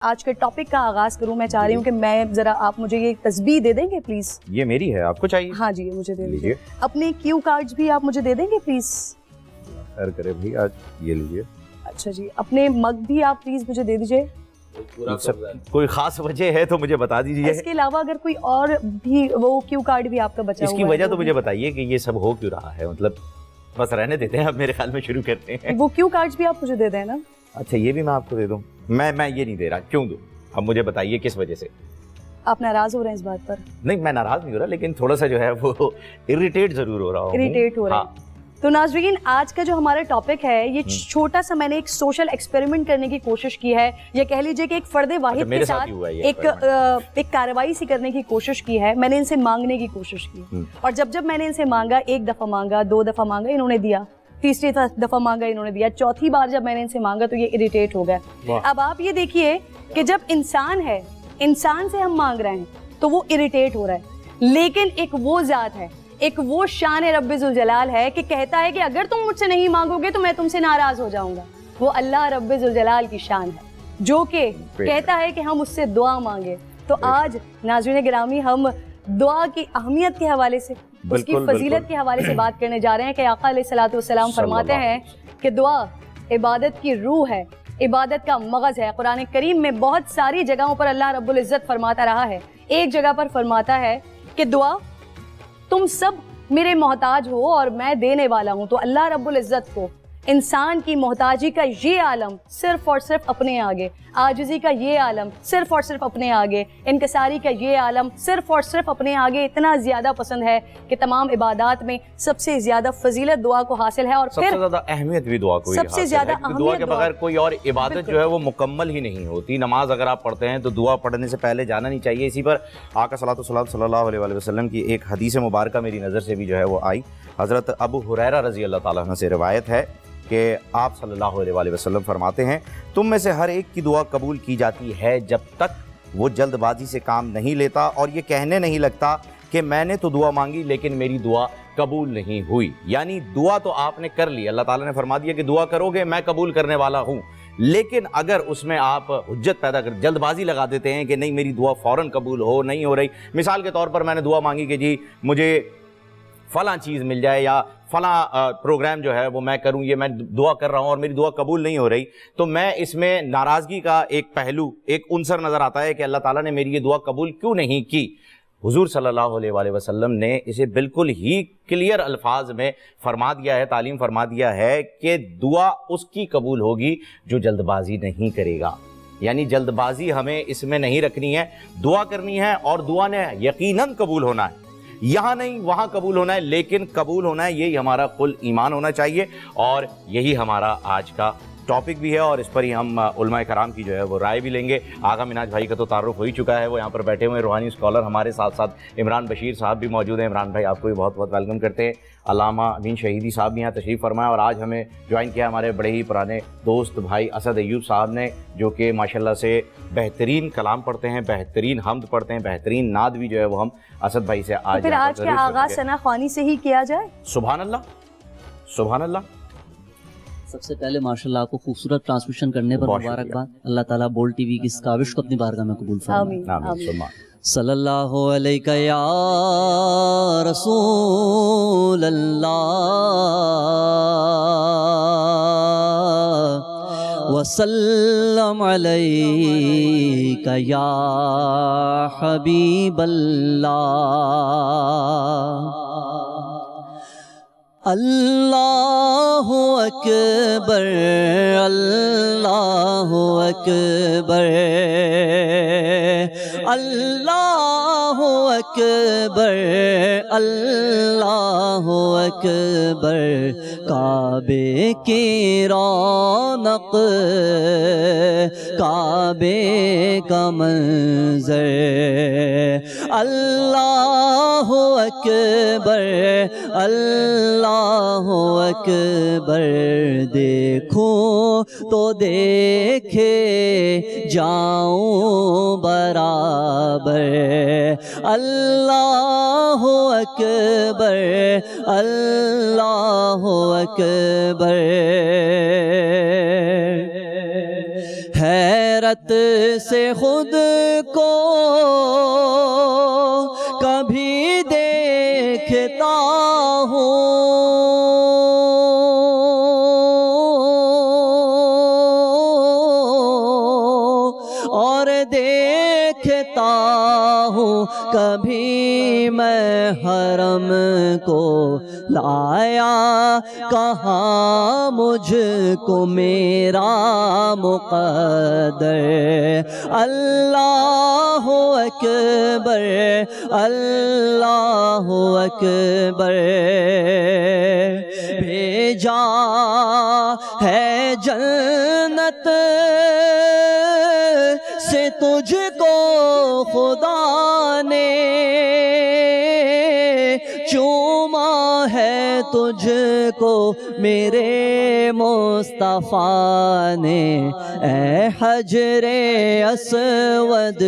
آج کے ٹاپک کا آغاز کروں. میں چاہ رہی ہوں کہ میں ذرا آپ مجھے یہ تسبیح دے دیں گے پلیز. یہ میری ہے, آپ کو چاہیے؟ ہاں جی, یہ مجھے دے دیجیے. اپنے کیو کارڈز بھی آپ مجھے دے دیں گے پلیز. خیر کرے بھائی, آج یہ لیجیے. اچھا جی, اپنے مگ بھی آپ پلیز مجھے دے دیجیے. کوئی خاص وجہ ہے تو مجھے بتا دیجیے. اس کے علاوہ اگر کوئی اور بھی وہ کیو کارڈ بھی آپ کا بچا ہوا ہے, اس کی وجہ تو مجھے بتائیے کہ یہ سب ہو کیوں رہا ہے. مطلب بس رہنے دیتے ہیں, اب میرے خیال میں شروع کرتے ہیں. وہ کیو کارڈز بھی آپ مجھے دے دیں نا. اچھا, یہ بھی میں آپ کو دے دوں. میں یہ نہیں دے رہا. کیوں دوں؟ اب مجھے بتائیے کس وجہ سے. آپ ناراض ہو رہے ہیں اس بات پر؟ نہیں, میں ناراض نہیں ہو رہا, لیکن تھوڑا سا جو ہے وہ اریٹیٹ ضرور ہو رہا ہوں. اریٹیٹ ہو رہے ہیں. تو ناظرین, آج کا جو ہمارا ٹاپک ہے یہ چھوٹا سا میں نے ایک سوشل ایکسپیریمنٹ کرنے کی کوشش کی ہے, یا کہہ لیجئے کہ ایک فرد واحد کے ساتھ ایک کارروائی سی کرنے کی کوشش کی ہے. میں نے ان سے مانگنے کی کوشش کی, اور جب میں نے ان سے مانگا, ایک دفعہ مانگا, 2 دفعہ مانگا, انہوں نے دیا. تیسری دفعہ مانگا, انہوں نے دیا. چوتھی بار جب میں نے ان سے مانگا تو یہ اریٹیٹ ہو گئے. اب آپ یہ دیکھیے کہ جب انسان ہے, انسان سے ہم مانگ رہے ہیں تو وہ اریٹیٹ ہو رہا ہے, لیکن ایک وہ ذات ہے, ایک وہ شان رب ذوالجلال ہے کہ کہتا ہے کہ اگر تم مجھ سے نہیں مانگو گے تو میں تم سے ناراض ہو جاؤں گا. وہ اللہ رب ذوالجلال کی شان ہے جو کہ کہتا ہے کہ ہم اس سے دعا مانگے. تو آج ناظرین گرامی, ہم دعا کی اہمیت کے حوالے سے, اس کی فضیلت کے حوالے سے بات کرنے جا رہے ہیں کہ آقا علیہ الصلوۃ والسلام فرماتے ہیں کہ دعا عبادت کی روح ہے, عبادت کا مغز ہے. قرآن کریم میں بہت ساری جگہوں پر اللہ رب العزت فرماتا رہا ہے. ایک جگہ پر فرماتا ہے کہ دعا تم سب میرے محتاج ہو اور میں دینے والا ہوں. تو اللہ رب العزت کو انسان کی محتاجی کا یہ عالم صرف اور صرف اپنے آگے, عاجزی کا یہ عالم صرف اور صرف اپنے آگے, انکساری کا یہ عالم صرف اور صرف اپنے آگے اتنا زیادہ پسند ہے کہ تمام عبادات میں سب سے زیادہ فضیلت دعا کو حاصل ہے, اور سب سے زیادہ اہمیت بھی دعا کو سب سے زیادہ دعا کے بغیر کوئی اور عبادت جو ہے وہ مکمل ہی نہیں ہوتی. نماز اگر آپ پڑھتے ہیں تو دعا پڑھنے سے پہلے جانا نہیں چاہیے. اسی پر آقا صلی اللہ علیہ وسلم کی ایک حدیث مبارکہ میری نظر سے بھی جو ہے وہ آئی. حضرت ابو ہریرہ رضی اللہ تعالیٰ عنہ سے روایت ہے کہ آپ صلی اللہ علیہ وسلم فرماتے ہیں, تم میں سے ہر ایک کی دعا قبول کی جاتی ہے جب تک وہ جلد بازی سے کام نہیں لیتا اور یہ کہنے نہیں لگتا کہ میں نے تو دعا مانگی لیکن میری دعا قبول نہیں ہوئی. یعنی دعا تو آپ نے کر لی, اللہ تعالیٰ نے فرما دیا کہ دعا کرو گے میں قبول کرنے والا ہوں, لیکن اگر اس میں آپ حجت پیدا کر جلد بازی لگا دیتے ہیں کہ نہیں میری دعا فوراً قبول ہو نہیں ہو رہی. مثال کے طور پر میں نے دعا مانگی کہ جی مجھے فلاں چیز مل جائے یا فلاں پروگرام جو ہے وہ میں کروں, یہ میں دعا کر رہا ہوں اور میری دعا قبول نہیں ہو رہی, تو میں اس میں ناراضگی کا ایک پہلو, ایک عنصر نظر آتا ہے کہ اللہ تعالیٰ نے میری یہ دعا قبول کیوں نہیں کی. حضور صلی اللہ علیہ وسلم نے اسے بالکل ہی کلیئر الفاظ میں فرما دیا ہے, تعلیم فرما دیا ہے کہ دعا اس کی قبول ہوگی جو جلد بازی نہیں کرے گا. یعنی جلد بازی ہمیں اس میں نہیں رکھنی ہے, دعا کرنی ہے اور دعا نے یقیناً قبول ہونا ہے, یہاں نہیں وہاں قبول ہونا ہے, لیکن قبول ہونا ہے. یہی ہمارا کل ایمان ہونا چاہیے, اور یہی ہمارا آج کا ٹاپک بھی ہے, اور اس پر ہی ہم علماء کرام کی جو ہے وہ رائے بھی لیں گے. آغا مناج بھائی کا تو تعارف ہو ہی چکا ہے, وہ یہاں پر بیٹھے ہوئے روحانی اسکالر ہمارے ساتھ ساتھ عمران بشیر صاحب بھی موجود ہیں. عمران بھائی آپ کو بھی بہت بہت ویلکم کرتے ہیں. علامہ امین شہیدی صاحب بھی یہاں تشریف فرمائے, اور آج ہمیں جوائن کیا ہمارے بڑے ہی پرانے دوست بھائی اسد ایوب صاحب نے, جو کہ ماشاءاللہ سے بہترین کلام پڑھتے ہیں, بہترین حمد پڑھتے ہیں, بہترین نعت بھی جو ہے وہ ہم اسد بھائی سے آج کے آغاز ثنا خوانی سے ہی کیا جائے. سبحان اللہ, سبحان اللہ. سب سے پہلے ماشاءاللہ آپ کو خوبصورت ٹرانسمیشن کرنے پر مبارکباد. اللہ تعالیٰ بول ٹی وی کی اس کاوش کو اپنی بارگاہ میں قبول فرمائے. آمین. صلی اللہ علیہ یا رسول اللہ وسلم علیک یا حبیب اللہ. اللہ اکبر اللہ اکبر اللہ اکبر اللہ اکبر. کعبے کی رونق کعبے کا منظر. اللہ اکبر اللہ اکبر. دیکھوں تو دیکھے جاؤں برابر. اللہ اکبر اللہ اکبر. ہے حیرت سے خود کو کبھی دیکھتا ہوں، اور دیکھتا ہوں کبھی میں حرم کو لایا کہاں مجھ کو میرا مقدر۔ اللہ اکبر اللہ اکبر، بھیجا ہے جنت سے تجھ کو خدا نے، چوما ہے تجھ کو میرے مصطفیٰ نے، اے حجر اسود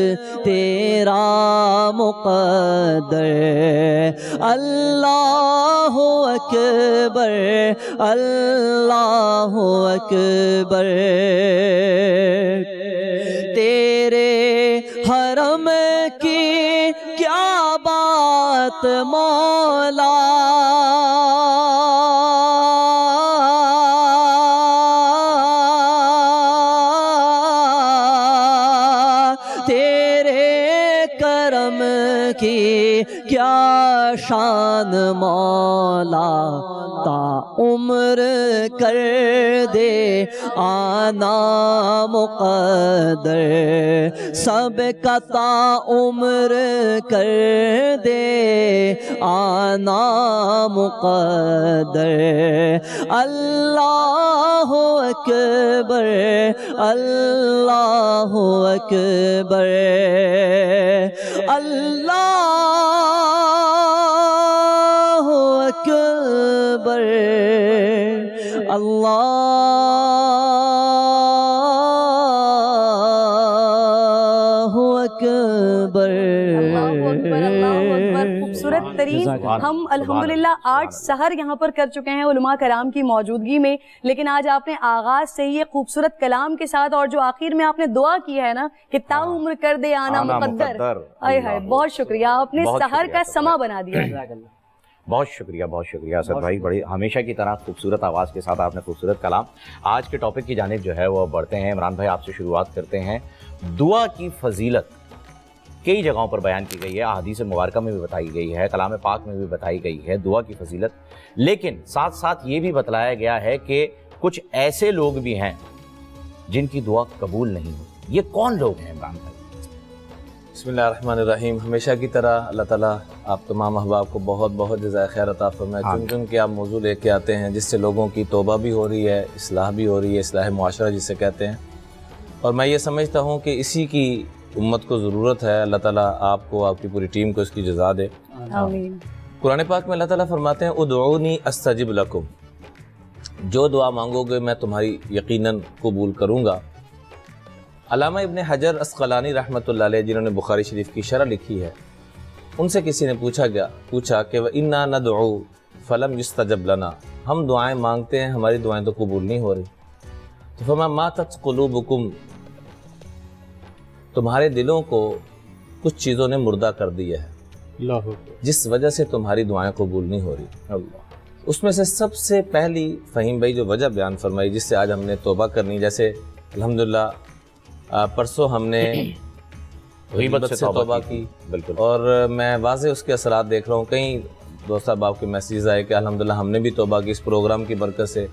تیرا مقدر۔ اللہ اکبر اللہ اکبر، تیرے حرم کی کیا بات مولا، تیرے کرم کی کیا شان مولا، تا عمر کر دے آنا مقدر، سب کا تا عمر کر دے آنا مقدر۔ اللہ اکبر اللہ اکبر، اللہ اکبر اللہ اکبر۔ اللہ اکبر اللہ اکبر، خوبصورت ترین ہم الحمدللہ 8 سحر یہاں پر کر چکے ہیں علماء کرام کی موجودگی میں، لیکن آج آپ نے آغاز سے یہ خوبصورت کلام کے ساتھ اور جو آخر میں آپ نے دعا کی ہے نا کہ تا عمر کر دے آنا مقدر، آئے ہائے بہت شکریہ، آپ نے سحر کا سما بنا دیا۔ بہت شکریہ اسد بھائی، بڑی ہمیشہ کی طرح خوبصورت آواز کے ساتھ آپ نے خوبصورت کلام۔ آج کے ٹاپک کی جانب جو ہے وہ بڑھتے ہیں۔ عمران بھائی آپ سے شروعات کرتے ہیں۔ دعا کی فضیلت کئی جگہوں پر بیان کی گئی ہے، احادیث مبارکہ میں بھی بتائی گئی ہے، کلام پاک میں بھی بتائی گئی ہے دعا کی فضیلت، لیکن ساتھ ساتھ یہ بھی بتلایا گیا ہے کہ کچھ ایسے لوگ بھی ہیں جن کی دعا قبول نہیں ہوتی۔ یہ کون لوگ ہیں عمران بھائی؟ بسم اللہ الرحمن الرحیم۔ ہمیشہ کی طرح اللہ تعالیٰ آپ تمام احباب کو بہت بہت جزائے خیر عطا فرمائے۔ چن چن کے آپ موضوع لے کے آتے ہیں جس سے لوگوں کی توبہ بھی ہو رہی ہے، اصلاح بھی ہو رہی ہے، اصلاح معاشرہ جسے کہتے ہیں، اور میں یہ سمجھتا ہوں کہ اسی کی امت کو ضرورت ہے۔ اللہ تعالیٰ آپ کو، آپ کی پوری ٹیم کو اس کی جزا دے، آمین۔ قرآن پاک میں اللہ تعالیٰ فرماتے ہیں ادعونی استجب لکم، جو دعا مانگو گے میں تمہاری یقیناً قبول کروں گا۔ علامہ ابن حجر اسقلانی رحمۃ اللہ علیہ جنہوں نے بخاری شریف کی شرح لکھی ہے، ان سے کسی نے پوچھا کہ وَإِنَّا نَدْعُو فَلَمْ يُسْتَجَبْ لَنَا، ہم دعائیں مانگتے ہیں ہماری دعائیں تو قبول نہیں ہو رہی۔ تو فرمایا ماتت قلوبکم، تمہارے دلوں کو کچھ چیزوں نے مردہ کر دیا ہے جس وجہ سے تمہاری دعائیں قبول نہیں ہو رہی۔ اس میں سے سب سے پہلی فہیم بھائی جو وجہ بیان فرمائی جس سے آج ہم نے توبہ کرنی، جیسے الحمدللہ پرسوں ہم نے غیبت سے توبہ کی، بالکل، اور میں واضح اس کے اثرات دیکھ رہا ہوں۔ کئی دوست احباب کے میسیج آئے کہ الحمدللہ ہم نے بھی توبہ کی اس پروگرام کی برکت سے،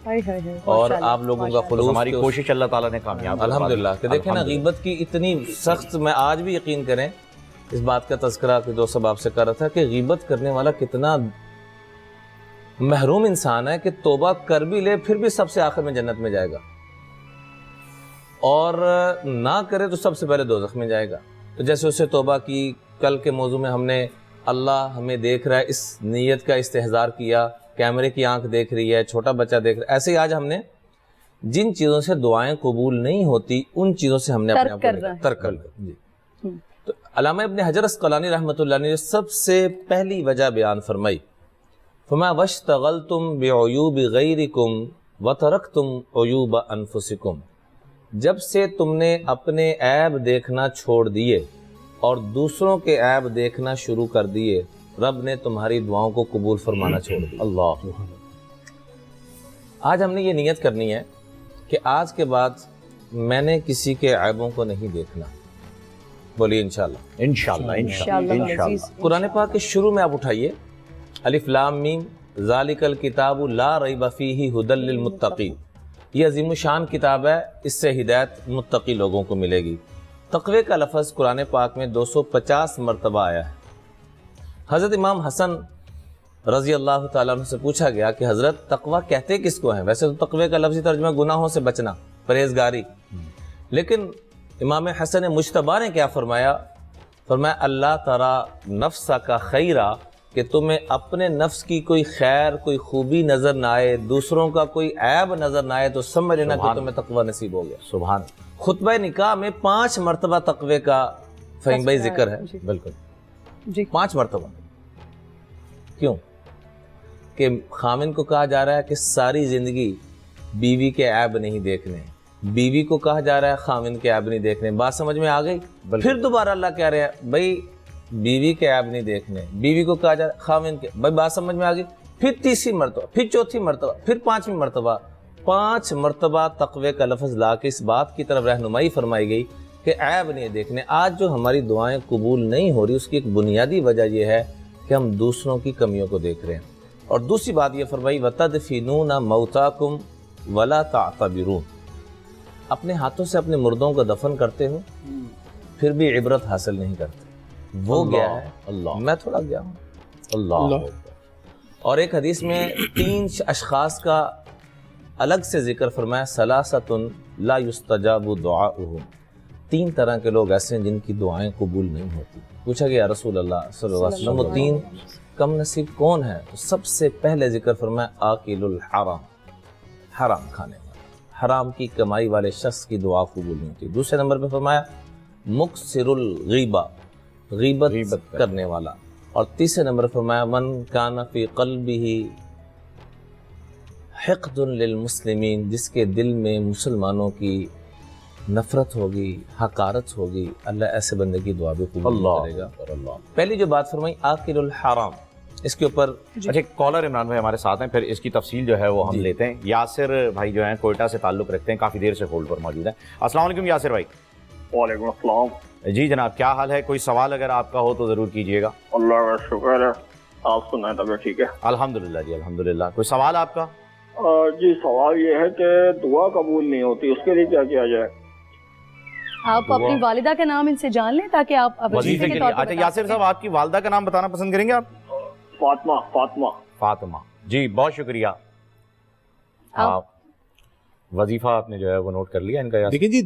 اور آپ لوگوں کا خلوص، ہماری کوشش اللہ تعالیٰ نے کامیاب الحمدللہ کہ دیکھیں نا غیبت کی اتنی سخت، میں آج بھی یقین کریں اس بات کا تذکرہ کہ دوست احباب سے کر رہا تھا کہ غیبت کرنے والا کتنا محروم انسان ہے کہ توبہ کر بھی لے پھر بھی سب سے آخر میں جنت میں جائے گا، اور نہ کرے تو سب سے پہلے دوزخ میں جائے گا۔ تو جیسے اس سے توبہ کی، کل کے موضوع میں ہم نے اللہ ہمیں دیکھ رہا ہے اس نیت کا استحضار کیا، کیمرے کی آنکھ دیکھ رہی ہے، چھوٹا بچہ دیکھ رہا ہے، ایسے ہی آج ہم نے جن چیزوں سے دعائیں قبول نہیں ہوتی ان چیزوں سے ہم نے اپنے آپ کو ترک کر لیا۔ جی، تو علامہ ابن حجر اسقلانی رحمۃ اللہ نے سب سے پہلی وجہ بیان فرمائی، فما واشتغلتم بعیوب غیرکم وترکتم عیوب انفسکم، جب سے تم نے اپنے عیب دیکھنا چھوڑ دیے اور دوسروں کے عیب دیکھنا شروع کر دیے، رب نے تمہاری دعاؤں کو قبول فرمانا چھوڑ دیا۔ اللہ، آج ہم نے یہ نیت کرنی ہے کہ آج کے بعد میں نے کسی کے عیبوں کو نہیں دیکھنا۔ بولیے انشاءاللہ، انشاءاللہ انشاءاللہ انشاءاللہ۔ قرآن پاک کے شروع میں آپ اٹھائیے الف لام میم ذالک الکتاب لا ریب فیہ ھدی للمتقین، یہ عظیم الشان کتاب ہے، اس سے ہدایت متقی لوگوں کو ملے گی۔ تقوی کا لفظ قرآن پاک میں 250 مرتبہ آیا ہے۔ حضرت امام حسن رضی اللہ تعالیٰ عنہ سے پوچھا گیا کہ حضرت تقوی کہتے کس کو ہیں؟ ویسے تو تقوی کا لفظی ترجمہ گناہوں سے بچنا، پرہیزگاری، لیکن امام حسن مجتبیٰ نے کیا فرمایا؟ فرمایا اللہ تری نفسک خیرا، کہ تمہیں اپنے نفس کی کوئی خیر، کوئی خوبی نظر نہ آئے، دوسروں کا کوئی عیب نظر نہ آئے، تو سمجھ لینا کہ تمہیں تقوی نصیب ہو گیا۔ سبحان۔ خطبہ نکاح میں 5 مرتبہ تقوی کا فہیم بھائی ذکر ہے، بالکل جی 5 مرتبہ۔ کیوں؟ کہ خامن کو کہا جا رہا ہے کہ ساری زندگی بیوی کے عیب نہیں دیکھنے، بیوی کو کہا جا رہا ہے خامن کے عیب نہیں دیکھنے۔ بات سمجھ میں آ گئی؟ پھر دوبارہ اللہ کہہ رہے ہیں بھائی بیوی کے عیب نہیں دیکھنے، بیوی کو کہا جا رہا ہے خامن کے، بھائی بات سمجھ میں آ گئی؟ پھر تیسری مرتبہ، پھر چوتھی مرتبہ، پھر 5ویں مرتبہ، 5 مرتبہ تقوی کا لفظ لا کے اس بات کی طرف رہنمائی فرمائی گئی کہ عیب نہیں دیکھنے۔ آج جو ہماری دعائیں قبول نہیں ہو رہی، اس کی ایک بنیادی وجہ یہ ہے کہ ہم دوسروں کی کمیوں کو دیکھ رہے ہیں۔ اور دوسری بات یہ فرمائی وَتَدْفِنُونَ مَوْتَاكُمْ وَلَا تَعْتَبِرُونَ، اپنے ہاتھوں سے اپنے مردوں کو دفن کرتے ہو پھر بھی عبرت حاصل نہیں کرتے۔ وہ گیا ہے، اللہ، میں تھوڑا گیا ہوں۔ اللہ۔ اور ایک حدیث میں 3 اشخاص کا الگ سے ذکر فرمایا، ثلاثۃ لا یستجاب دعاؤہم، 3 طرح کے لوگ ایسے ہیں جن کی دعائیں قبول نہیں ہوتی۔ پوچھا گیا رسول اللہ صلی اللہ علیہ وسلم وہ 3 کم نصیب کون ہے؟ تو سب سے پہلے ذکر فرمایا آکل الحرام، حرام کھانے والا، حرام کی کمائی والے شخص کی دعا قبول نہیں ہوتی۔ دوسرے نمبر پہ فرمایا مکثر الغیبہ، غیبت کرنے والا، اور تیسرے نمبر فرمایا من کان فی قلبہ حقد للمسلمین، جس کے دل میں مسلمانوں کی نفرت ہوگی، حقارت ہوگی، اللہ ایسے بندے کی دعا بھی قبول کرے گا۔ پہلی جو بات فرمائی آکل الحرام، اس کے اوپر اچھا کالر عمران بھائی ہمارے ساتھ ہیں، پھر اس کی تفصیل جو ہے وہ ہم لیتے ہیں۔ یاسر بھائی جو ہیں کوئٹہ سے تعلق رکھتے ہیں، کافی دیر سے ہولڈ پر موجود ہیں۔ السلام علیکم یاسر بھائی۔ وعلیکم السلام جی جناب، کیا حال ہے؟ کوئی سوال اگر آپ کا ہو تو ضرور کیجیے گا۔ اللہ کا شکر ہے، آپ سنائیں طبیعت ٹھیک ہے؟ الحمدللہ جی الحمدللہ۔ کوئی سوال آپ کا؟ جی سوال یہ ہے کہ دعا قبول نہیں ہوتی، اس کے لیے کیا کیا جائے؟ آپ اپنی والدہ کا نام ان سے جان لیں تاکہ آپ وظیفے کے لیے۔ اچھا یاسر صاحب، آپ کی والدہ کا نام بتانا پسند کریں گے آپ؟ فاطمہ۔ فاطمہ فاطمہ جی، بہت شکریہ۔ آپ وظیفہ آپ نے جو ہے وہ نوٹ کر لیا ان کا؟ دیکھیں جی،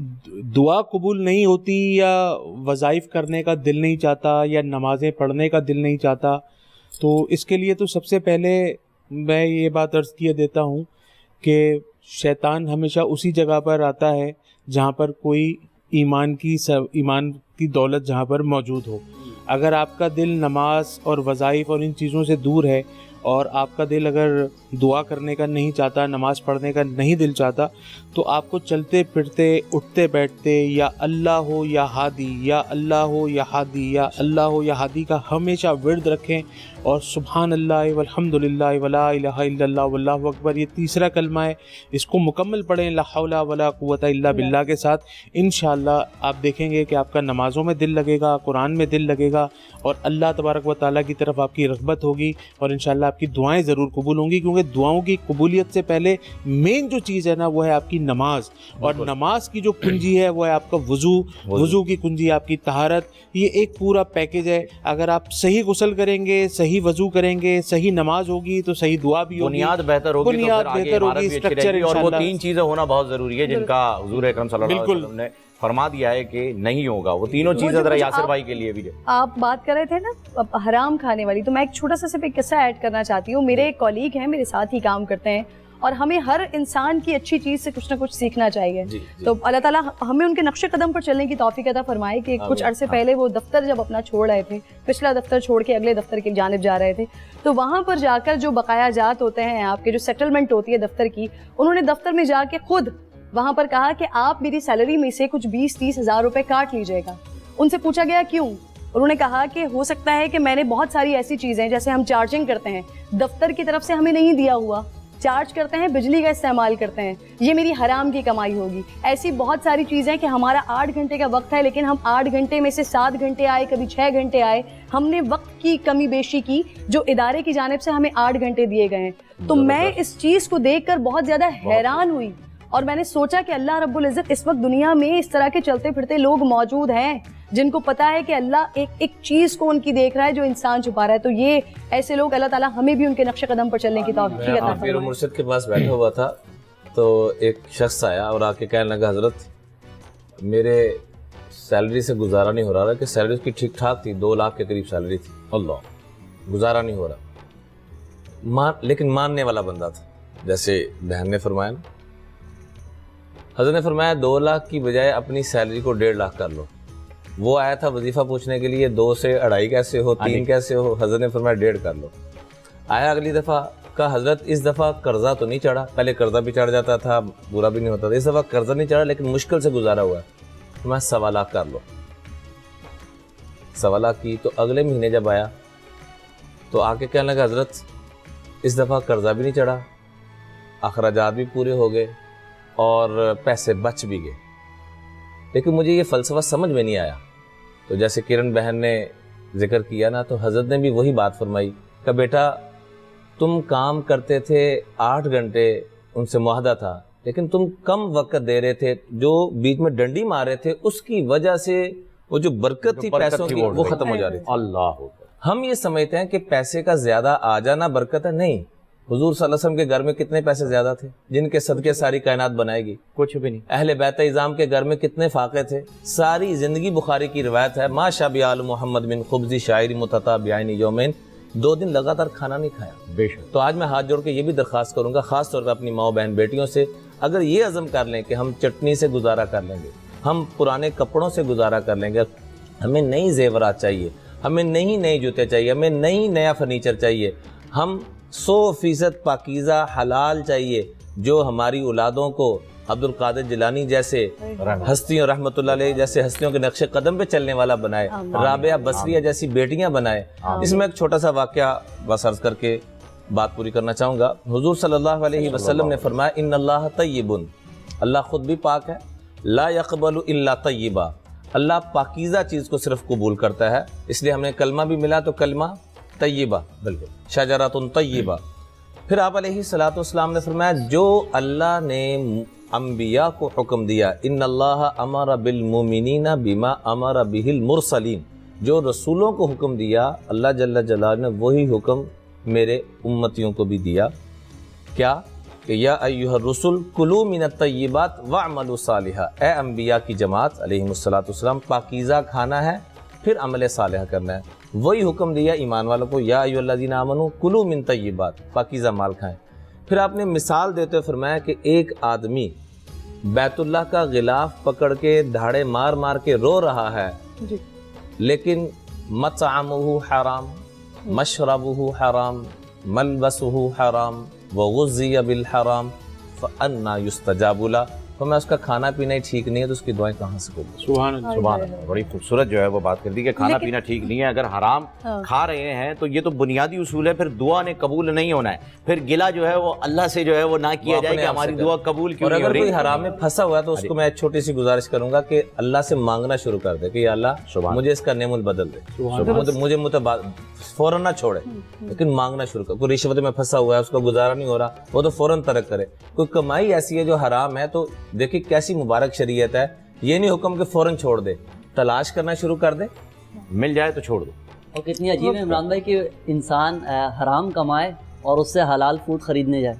دعا قبول نہیں ہوتی یا وظائف کرنے کا دل نہیں چاہتا یا نمازیں پڑھنے کا دل نہیں چاہتا، تو اس کے لیے تو سب سے پہلے میں یہ بات عرض کیے دیتا ہوں کہ شیطان ہمیشہ اسی جگہ پر آتا ہے جہاں پر کوئی ایمان کی دولت جہاں پر موجود ہو۔ اگر آپ کا دل نماز اور وظائف اور ان چیزوں سے دور ہے اور آپ کا دل اگر دعا کرنے کا نہیں چاہتا، نماز پڑھنے کا نہیں دل چاہتا، تو آپ کو چلتے پھرتے اٹھتے بیٹھتے یا اللہ ہو یا ہادی، یا اللہ ہو یا ہادی، یا اللہ ہو یا ہادی کا ہمیشہ ورد رکھیں، اور سبحان اللہ والحمد للہ ولا الہ الا اللہ واللہ اکبر، یہ تیسرا کلمہ ہے، اس کو مکمل پڑھیں لا حول ولا قوت الا باللہ کے ساتھ۔ انشاءاللہ آپ دیکھیں گے کہ آپ کا نمازوں میں دل لگے گا، قرآن میں دل لگے گا، اور اللہ تبارک و تعالیٰ کی طرف آپ کی رغبت ہوگی، اور انشاءاللہ آپ کی دعائیں ضرور قبول ہوں گی، کیونکہ دعاؤں کی قبولیت سے پہلے مین جو چیز ہے نا وہ ہے آپ کی نماز، اور نماز کی جو کنجی ہے وہ ہے آپ کا وضو کی کنجی آپ کی طہارت۔ یہ ایک پورا پیکج ہے، اگر آپ صحیح غسل کریں گے، صحیح وضو کریں گے، صحیح نماز ہوگی تو صحیح دعا بھی ہوگی، بنیاد بہتر ہوگی، بنیاد بہتر ہوگی، اسٹرکچر، اور وہ 3 چیزیں ہونا بہت ضروری ہے جن کا حضور اکرم صلی اللہ علیہ وسلم نے فرما دیا ہے کہ نہیں ہوگا، وہ تینوں چیزیں ذرا یاسر بھائی کے لیے بھی۔ آپ بات کر رہے تھے نا حرام کھانے والی، تو میں ایک چھوٹا سا صرف ایک قصہ ایڈ کرنا چاہتی ہوں۔ میرے ایک کولیگ ہیں، میرے ساتھ ہی کام کرتے ہیں، اور ہمیں ہر انسان کی اچھی چیز سے کچھ نہ کچھ سیکھنا چاہیے۔ تو اللہ تعالیٰ ہمیں ان کے نقش قدم پر چلنے کی توفیق عطا فرمائے کہ کچھ عرصے پہلے وہ دفتر جب اپنا چھوڑ رہے تھے، پچھلا دفتر چھوڑ کے اگلے دفتر کی جانب جا رہے تھے، تو وہاں پر جا کر جو بقایا جات ہوتے ہیں، آپ کے جو سیٹلمنٹ ہوتی ہے دفتر کی، انہوں نے دفتر میں جا کے خود وہاں پر کہا کہ آپ میری سیلری میں سے کچھ 20-30 ہزار روپے کاٹ لیجئے گا. ان سے پوچھا گیا کیوں؟ انہوں نے کہا کہ ہو سکتا ہے کہ میں نے بہت ساری ایسی چیزیں جیسے ہم چارجنگ کرتے ہیں دفتر کی طرف سے ہمیں نہیں دیا ہوا, چارج کرتے ہیں, بجلی کا استعمال کرتے ہیں, یہ میری حرام کی کمائی ہوگی. ایسی بہت ساری چیزیں کہ ہمارا 8 گھنٹے کا وقت ہے لیکن ہم 8 گھنٹے میں سے 7 گھنٹے آئے, کبھی 6 گھنٹے آئے. ہم نے وقت کی کمی بیشی کی جو ادارے کی جانب سے ہمیں 8 گھنٹے دیے گئے ہیں. تو میں اس چیز کو دیکھ کر بہت زیادہ حیران ہوئی اور میں نے سوچا کہ اللہ رب العزت اس وقت دنیا میں اس طرح کے چلتے پھرتے لوگ موجود ہیں جن کو پتا ہے کہ اللہ ایک چیز کو ان کی دیکھ رہا ہے جو انسان چھپا رہا ہے. تو یہ ایسے لوگ اللہ تعالیٰ ہمیں بھی ان کے نقش قدم پر چلنے کی توفیق عطا فرمائے. پیر مرشد کے پاس بیٹھا ہوا تھا تو ایک شخص آیا اور آ کے کہنے لگا حضرت میرے سیلری سے گزارا نہیں ہو رہا کہ سیلری اس کی ٹھیک ٹھاک تھی, 2 لاکھ کے قریب سیلری تھی, اللہ گزارا نہیں ہو رہا. لیکن ماننے والا بندہ تھا. جیسے بہن نے فرمایا نا, حضرت نے فرمایا 2 لاکھ کی بجائے اپنی سیلری کو 1.5 لاکھ کر لو. وہ آیا تھا وظیفہ پوچھنے کے لیے 2 سے 2.5 کیسے ہو, 3 کیسے ہو. حضرت نے فرمایا 1.5 کر لو. آیا اگلی دفعہ, کہا حضرت اس دفعہ قرضہ تو نہیں چڑھا, پہلے قرضہ بھی چڑھ جاتا تھا برا بھی نہیں ہوتا تھا, اس دفعہ قرضہ نہیں چڑھا لیکن مشکل سے گزارا ہوا ہے, میں 1.25 لاکھ کر لو. 1.25 لاکھ کی. تو اگلے مہینے جب آیا تو آ کے کہنے لگا حضرت اس دفعہ قرضہ بھی نہیں چڑھا, اخراجات بھی پورے ہو گئے اور پیسے بچ بھی گئے, لیکن مجھے یہ فلسفہ سمجھ میں نہیں آیا. تو جیسے کرن بہن نے ذکر کیا نا, تو حضرت نے بھی وہی بات فرمائی کہ بیٹا تم کام کرتے تھے 8 گھنٹے, ان سے معاہدہ تھا, لیکن تم کم وقت دے رہے تھے, جو بیچ میں ڈنڈی مار رہے تھے اس کی وجہ سے وہ جو برکت تھی پیسوں کی وہ ختم ہو جا رہی تھی. اللہ, ہم یہ سمجھتے ہیں کہ پیسے کا زیادہ آ جانا برکت ہے. نہیں, حضور صلی اللہ علیہ وسلم کے گھر میں کتنے پیسے زیادہ تھے جن کے صدقے ساری کائنات بنائے گی؟ کچھ بھی نہیں. اہل بیت اعظام کے گھر میں کتنے فاقے تھے؟ ساری زندگی بخاری کی روایت ہے, ما شبع آل محمد من خبز شاعر متتابعین یومین, 2 دن لگاتار کھانا نہیں کھایا. بے شک. تو آج میں ہاتھ جوڑ کے یہ بھی درخواست کروں گا خاص طور پہ اپنی ماں بہن بیٹیوں سے, اگر یہ عزم کر لیں کہ ہم چٹنی سے گزارا کر لیں گے, ہم پرانے کپڑوں سے گزارا کر لیں گے, ہمیں نئی زیورات چاہیے, ہمیں نئی جوتے چاہیے, ہمیں نیا فرنیچر چاہیے, ہم 100% پاکیزہ حلال چاہیے, جو ہماری اولادوں کو عبد القادر جیلانی جیسے ہستیوں رحمۃ اللہ علیہ جیسے ہستیوں کے نقش قدم پہ چلنے والا بنائے, رابعہ بصریہ جیسی بیٹیاں بنائے. اس میں ایک چھوٹا سا واقعہ بس عرض کر کے بات پوری کرنا چاہوں گا. حضور صلی اللہ علیہ وسلم نے فرمایا ان اللہ طیب, اللہ خود بھی پاک ہے, لا یقبل الا طیبا, اللہ پاکیزہ چیز کو صرف قبول کرتا ہے. اس لیے ہمیں کلمہ بھی ملا تو کلمہ طیبہ, بالکل شجرۃ طیبہ. پھر آپ علیہ الصلوۃ والسلام نے فرمایا جو اللہ نے انبیاء کو حکم دیا, ان اللہ امر بالمؤمنین بما امر به المرسلین, جو رسولوں کو حکم دیا اللہ جل جلالہ نے وہی حکم میرے امتیوں کو بھی دیا. کیا کہ یا ایھا الرسل کلوا من الطیبات واعملوا صالحا, اے انبیاء کی جماعت علیہ الصلوۃ والسلام پاکیزہ کھانا ہے پھر عمل صالح کرنا ہے. وہی حکم دیا ایمان والوں کو, یا ایھا الذین آمنوا کلوا من طیبات, پاکیزہ مال کھائیں. پھر آپ نے مثال دیتے ہوئے فرمایا کہ ایک آدمی بیت اللہ کا غلاف پکڑ کے دھاڑے مار مار کے رو رہا ہے, لیکن مطعمہ حرام, مشربہ حرام, ملبسہ حرام, وغذی بالحرام فانا یستجاب له. تو میں اس کا کھانا پینا ہی ٹھیک نہیں ہے تو اس کی دعائیں کہاں سے قبول؟ سبحان اللہ, سبحان اللہ. بڑی خوبصورت جو ہے وہ بات کر دی کہ کھانا پینا ٹھیک نہیں ہے, اگر حرام کھا رہے ہیں تو یہ تو بنیادی اصول ہے, پھر دعا نے قبول نہیں ہونا ہے. پھر گلہ جو ہے وہ اللہ سے جو ہے وہ نہ کیا جائے کہ ہماری دعا قبول کیوں نہیں ہو رہی. اور اگر کوئی حرام میں پھنسا ہوا ہے تو اس کو میں ایک چھوٹی سی گزارش کروں گا کہ اللہ سے مانگنا شروع کر دے کہ یا اللہ مجھے اس کا نعمت بدل دے, مجھے فوراً نہ چھوڑے, لیکن مانگنا شروع کر. کوئی رشوت میں پھنسا ہوا ہے, اس کا گزارا نہیں ہو رہا, وہ تو فوراً ترک کرے. کوئی کمائی ایسی ہے جو حرام ہے تو دیکھیں کیسی مبارک شریعت ہے, یہ نہیں حکم کہ فوراً چھوڑ دے, تلاش کرنا شروع کر دے, مل جائے تو چھوڑ دو. اور کتنی عجیب ہے عمران بھائی کہ انسان حرام کمائے اور اس سے حلال فوڈ خریدنے جائے.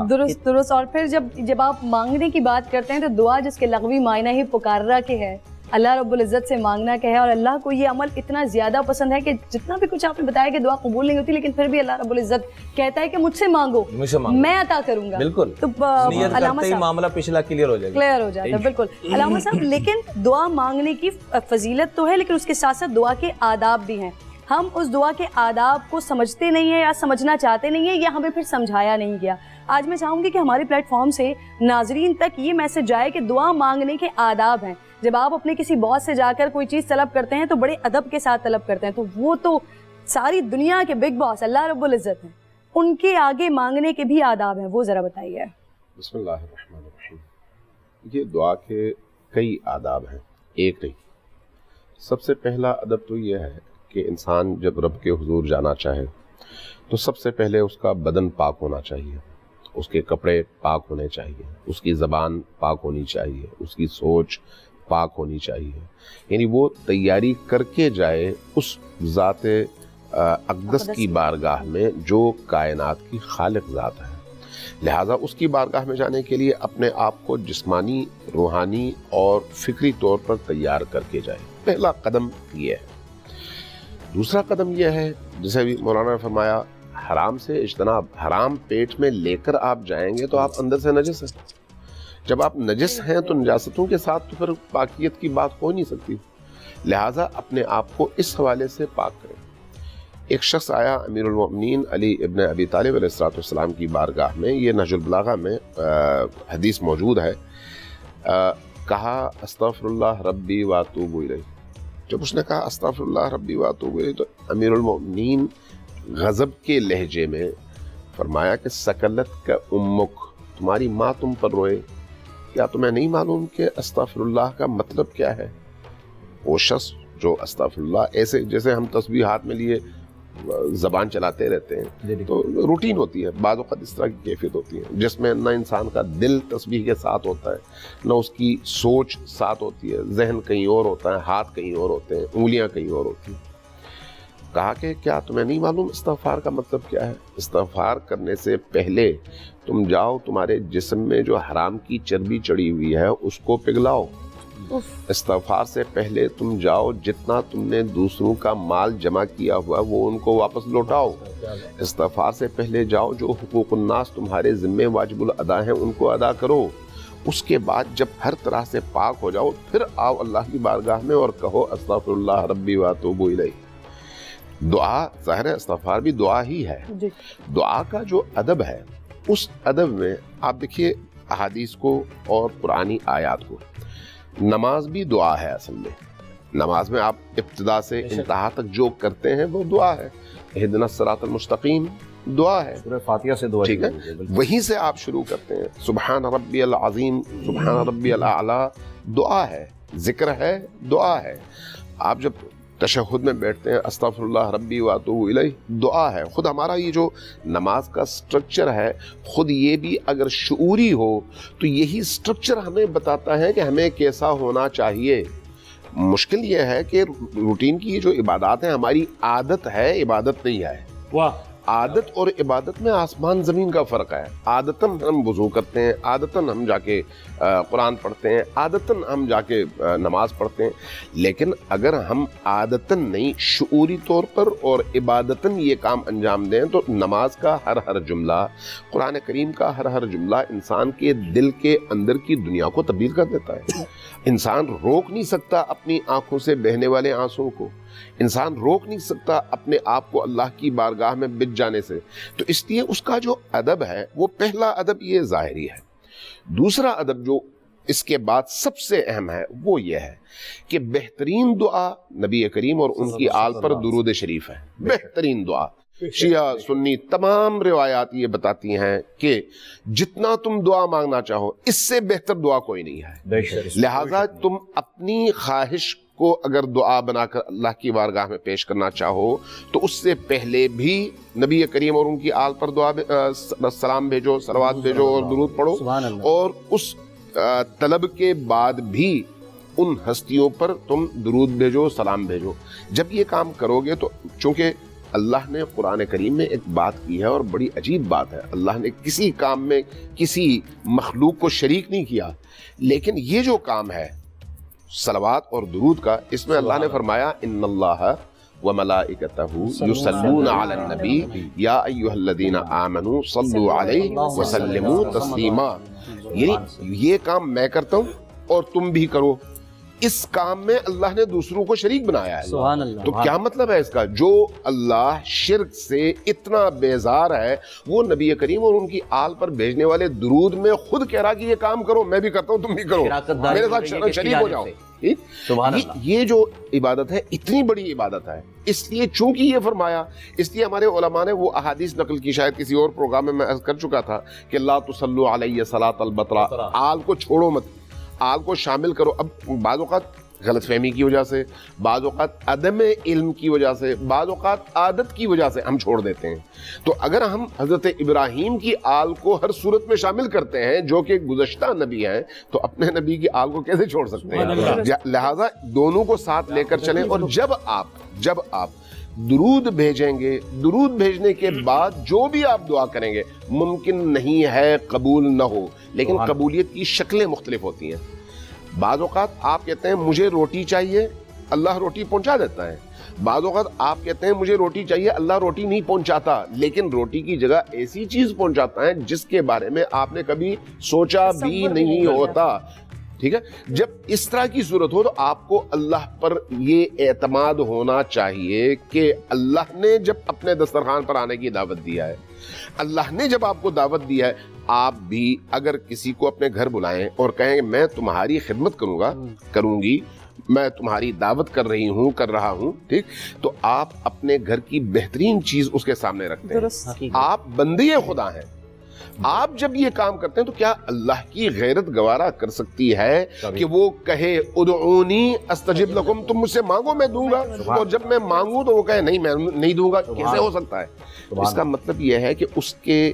درست. اور پھر جب آپ مانگنے کی بات کرتے ہیں تو دعا جس کے لغوی معنی ہی پکارا کے ہے, اللہ رب العزت سے مانگنا کہ ہے, اور اللہ کو یہ عمل اتنا زیادہ پسند ہے کہ جتنا بھی کچھ آپ نے بتایا کہ دعا قبول نہیں ہوتی, لیکن پھر بھی اللہ رب العزت کہتا ہے کہ مجھ سے مانگو میں عطا کروں گا. بالکل, تو علامہ صاحب معاملہ پچھلا کلیئر ہو جائے گا. بالکل علامہ صاحب, لیکن دعا مانگنے کی فضیلت تو ہے, لیکن اس کے ساتھ ساتھ دعا کے آداب بھی ہیں. ہم اس دعا کے آداب کو سمجھتے نہیں ہیں یا سمجھنا چاہتے نہیں ہیں یا ہمیں پھر سمجھایا نہیں گیا. آج میں چاہوں گی کہ ہمارے پلیٹ فارم سے ناظرین تک یہ میسج جائے کہ دعا مانگنے کے آداب ہیں. جب آپ اپنے کسی باس سے جا کر کوئی چیز طلب کرتے ہیں تو بڑے ادب کے ساتھ طلب کرتے ہیں, تو وہ تو ساری دنیا کے بگ باس اللہ رب العزت ہیں, ان کے آگے مانگنے کے بھی آداب ہیں, وہ ذرا بتائیے. بسم اللہ الرحمن الرحیم. یہ دعا کے کئی آداب ہیں, ایک نہیں. سب سے پہلا ادب تو یہ ہے کہ انسان جب رب کے حضور جانا چاہے تو سب سے پہلے اس کا بدن پاک ہونا چاہیے, اس کے کپڑے پاک ہونے چاہیے, اس کی زبان پاک ہونی چاہیے, اس کی سوچ پاک ہونی چاہیے. یعنی وہ تیاری کر کے جائے اس ذات اقدس کی بارگاہ میں جو کائنات کی خالق ذات ہے. لہٰذا اس کی بارگاہ میں جانے کے لیے اپنے آپ کو جسمانی, روحانی اور فکری طور پر تیار کر کے جائے. پہلا قدم یہ ہے. دوسرا قدم یہ ہے, جیسے بھی مولانا نے فرمایا, حرام سے اجتناب. حرام پیٹ میں لے کر آپ جائیں گے تو آپ اندر سے نجس ہیں. جب آپ نجس ہیں تو نجاستوں کے ساتھ تو پھر پاکیت کی بات ہو نہیں سکتی. لہٰذا اپنے آپ کو اس حوالے سے پاک کریں. ایک شخص آیا امیر المؤمنین علی ابن ابی طالب علیہ السلام کی بارگاہ میں, یہ نہج البلاغہ میں حدیث موجود ہے. کہا استغفر اللہ ربی واتوب الیہ. جب اس نے کہا استغفر اللہ ربی واتوب الیہ تو امیر المؤمنین غضب کے لہجے میں فرمایا کہ سکلت کا امک, تمہاری ماں تم پر روئے, کیا تمہیں نہیں معلوم کہ استغفر اللہ کا مطلب کیا ہے؟ وہ شخص جو استغفر اللہ ایسے جیسے ہم تسبیح ہاتھ میں لیے زبان چلاتے رہتے ہیں تو روٹین ہوتی ہے, بعض اوقات اس طرح کی کیفیت ہوتی ہے جس میں نہ انسان کا دل تسبیح کے ساتھ ہوتا ہے, نہ اس کی سوچ ساتھ ہوتی ہے, ذہن کہیں اور ہوتا ہے, ہاتھ کہیں اور ہوتے ہیں, انگلیاں کہیں اور ہوتی ہیں. کہا کہ کیا تمہیں نہیں معلوم استغفار کا مطلب کیا ہے؟ استغفار کرنے سے پہلے تم جاؤ, تمہارے جسم میں جو حرام کی چربی چڑھی ہوئی ہے اس کو پگھلاؤ. استغفار سے پہلے تم جاؤ, جتنا تم نے دوسروں کا مال جمع کیا ہوا وہ ان کو واپس لوٹاؤ. استغفار سے پہلے جاؤ, جو حقوق الناس تمہارے ذمے واجب الادا ہیں ان کو ادا کرو. اس کے بعد جب ہر طرح سے پاک ہو جاؤ پھر آؤ اللہ کی بارگاہ میں اور کہو استغفر اللہ ربی واتوب الیہ. دعا ظاہر ہے استغفار بھی دعا ہی ہے. دعا کا جو ادب ہے اس ادب میں آپ دیکھیے احادیث کو اور قرآنی آیات کو. نماز بھی دعا ہے اصل میں. نماز میں آپ ابتدا سے انتہا تک جو کرتے ہیں وہ دعا ہے. اہدنا الصراط المستقیم دعا ہے, سورہ فاتحہ سے دعا, ٹھیک ہے, وہیں سے آپ شروع کرتے ہیں. سبحان ربی العظیم, سبحان ربی الاعلی دعا ہے, ذکر ہے, دعا ہے. آپ جب تشہد میں بیٹھتے ہیں استغفر اللہ ربی واتوب الیہ دعا ہے. خود ہمارا یہ جو نماز کا سٹرکچر ہے خود یہ بھی اگر شعوری ہو تو یہی سٹرکچر ہمیں بتاتا ہے کہ ہمیں کیسا ہونا چاہیے. مشکل یہ ہے کہ روٹین کی یہ جو عبادات ہیں ہماری عادت ہے, عبادت نہیں ہے. واہ, عادت اور عبادت میں آسمان زمین کا فرق ہے. عادتاً ہم وضو کرتے ہیں, عادتاً ہم جا کے قرآن پڑھتے ہیں, عادتاً ہم جا کے نماز پڑھتے ہیں. لیکن اگر ہم عادتاً نہیں شعوری طور پر اور عبادتاً یہ کام انجام دیں تو نماز کا ہر جملہ, قرآن کریم کا ہر جملہ انسان کے دل کے اندر کی دنیا کو تبدیل کر دیتا ہے. انسان روک نہیں سکتا اپنی آنکھوں سے بہنے والے آنسوں کو, انسان روک نہیں سکتا اپنے آپ کو اللہ کی بارگاہ میں بچ جانے سے. تو اس لیے اس کا جو ادب ہے وہ پہلا ادب یہ ظاہری ہے. دوسرا ادب جو اس کے بعد سب سے اہم ہے وہ یہ ہے کہ بہترین دعا نبی کریم اور ان کی آل پر درود شریف ہے. بہترین دعا شیعہ سنی تمام روایات یہ بتاتی ہیں کہ جتنا تم دعا مانگنا چاہو اس سے بہتر دعا کوئی نہیں ہے. لہٰذا تم اپنی خواہش کو اگر دعا بنا کر اللہ کی بارگاہ میں پیش کرنا چاہو تو اس سے پہلے بھی نبی کریم اور ان کی آل پر دعا سلام بھیجو, صلوات بھیجو اور درود پڑھو. اور اس طلب کے بعد بھی ان ہستیوں پر تم درود بھیجو, سلام بھیجو. جب یہ کام کرو گے تو چونکہ اللہ نے قرآن کریم میں ایک بات کی ہے اور بڑی عجیب بات ہے, اللہ نے کسی کام میں کسی مخلوق کو شریک نہیں کیا, لیکن یہ جو کام ہے صلوات اور درود کا, اس میں اللہ نے فرمایا ان اللہ وملائکتہ یصلون علی النبی یا ایھا الذین آمنوا صلوا علیہ وسلموا تسلیما. یعنی یہ کام میں کرتا ہوں اور تم بھی کرو. اس کام میں اللہ نے دوسروں کو شریک بنایا ہے. سبحان اللہ. تو کیا مطلب ہے اس کا؟ جو اللہ شرک سے اتنا بیزار ہے وہ نبی کریم اور ان کی آل پر بھیجنے والے درود میں خود کہہ رہا کہ یہ کام کرو، میں بھی کرتا ہوں، تم بھی کرو، میرے ساتھ شریک ہو جاؤ. یہ جو عبادت ہے اتنی بڑی عبادت ہے، اس لیے چونکہ یہ فرمایا، اس لیے ہمارے علماء نے وہ احادیث نقل کی، شاید کسی اور پروگرام میں عرض کر چکا تھا کہ لا تصلوا علی صلاۃ البطرہ، آل کو چھوڑو مت، آل کو شامل کرو. اب بعض اوقات غلط فہمی کی وجہ سے، بعض اوقات عدم علم کی وجہ سے، بعض اوقات عادت کی وجہ سے ہم چھوڑ دیتے ہیں. تو اگر ہم حضرت ابراہیم کی آل کو ہر صورت میں شامل کرتے ہیں جو کہ گزشتہ نبی ہیں، تو اپنے نبی کی آل کو کیسے چھوڑ سکتے ہیں؟ لہٰذا دونوں کو ساتھ لے کر چلیں. اور جب آپ درود بھیجیں گے، درود بھیجنے کے بعد جو بھی آپ دعا کریں گے ممکن نہیں ہے قبول نہ ہو، لیکن قبولیت کی شکلیں مختلف ہوتی ہیں. بعض اوقات آپ کہتے ہیں مجھے روٹی چاہیے، اللہ روٹی پہنچا دیتا ہے. بعض اوقات آپ کہتے ہیں مجھے روٹی چاہیے، اللہ روٹی نہیں پہنچاتا، لیکن روٹی کی جگہ ایسی چیز پہنچاتا ہے جس کے بارے میں آپ نے کبھی سوچا بھی نہیں ہوتا. ٹھیک ہے؟ جب اس طرح کی صورت ہو تو آپ کو اللہ پر یہ اعتماد ہونا چاہیے کہ اللہ نے جب اپنے دسترخوان پر آنے کی دعوت دیا ہے، اللہ نے جب آپ کو دعوت دیا ہے، آپ بھی اگر کسی کو اپنے گھر بلائیں اور کہیں کہ میں تمہاری خدمت کروں گی، میں تمہاری دعوت کر رہا ہوں، ٹھیک، تو آپ اپنے گھر کی بہترین چیز اس کے سامنے رکھتے ہیں. آپ بندے خدا ہیں. آپ جب یہ کام کرتے ہیں تو کیا اللہ کی غیرت گوارا کر سکتی ہے کہ وہ کہے ادعونی استجب لکم، تم مجھ سے مانگو میں دوں گا، اور جب میں مانگوں تو وہ کہے نہیں میں نہیں دوں گا؟ کیسے ہو سکتا ہے؟ اس کا مطلب یہ ہے کہ اس کے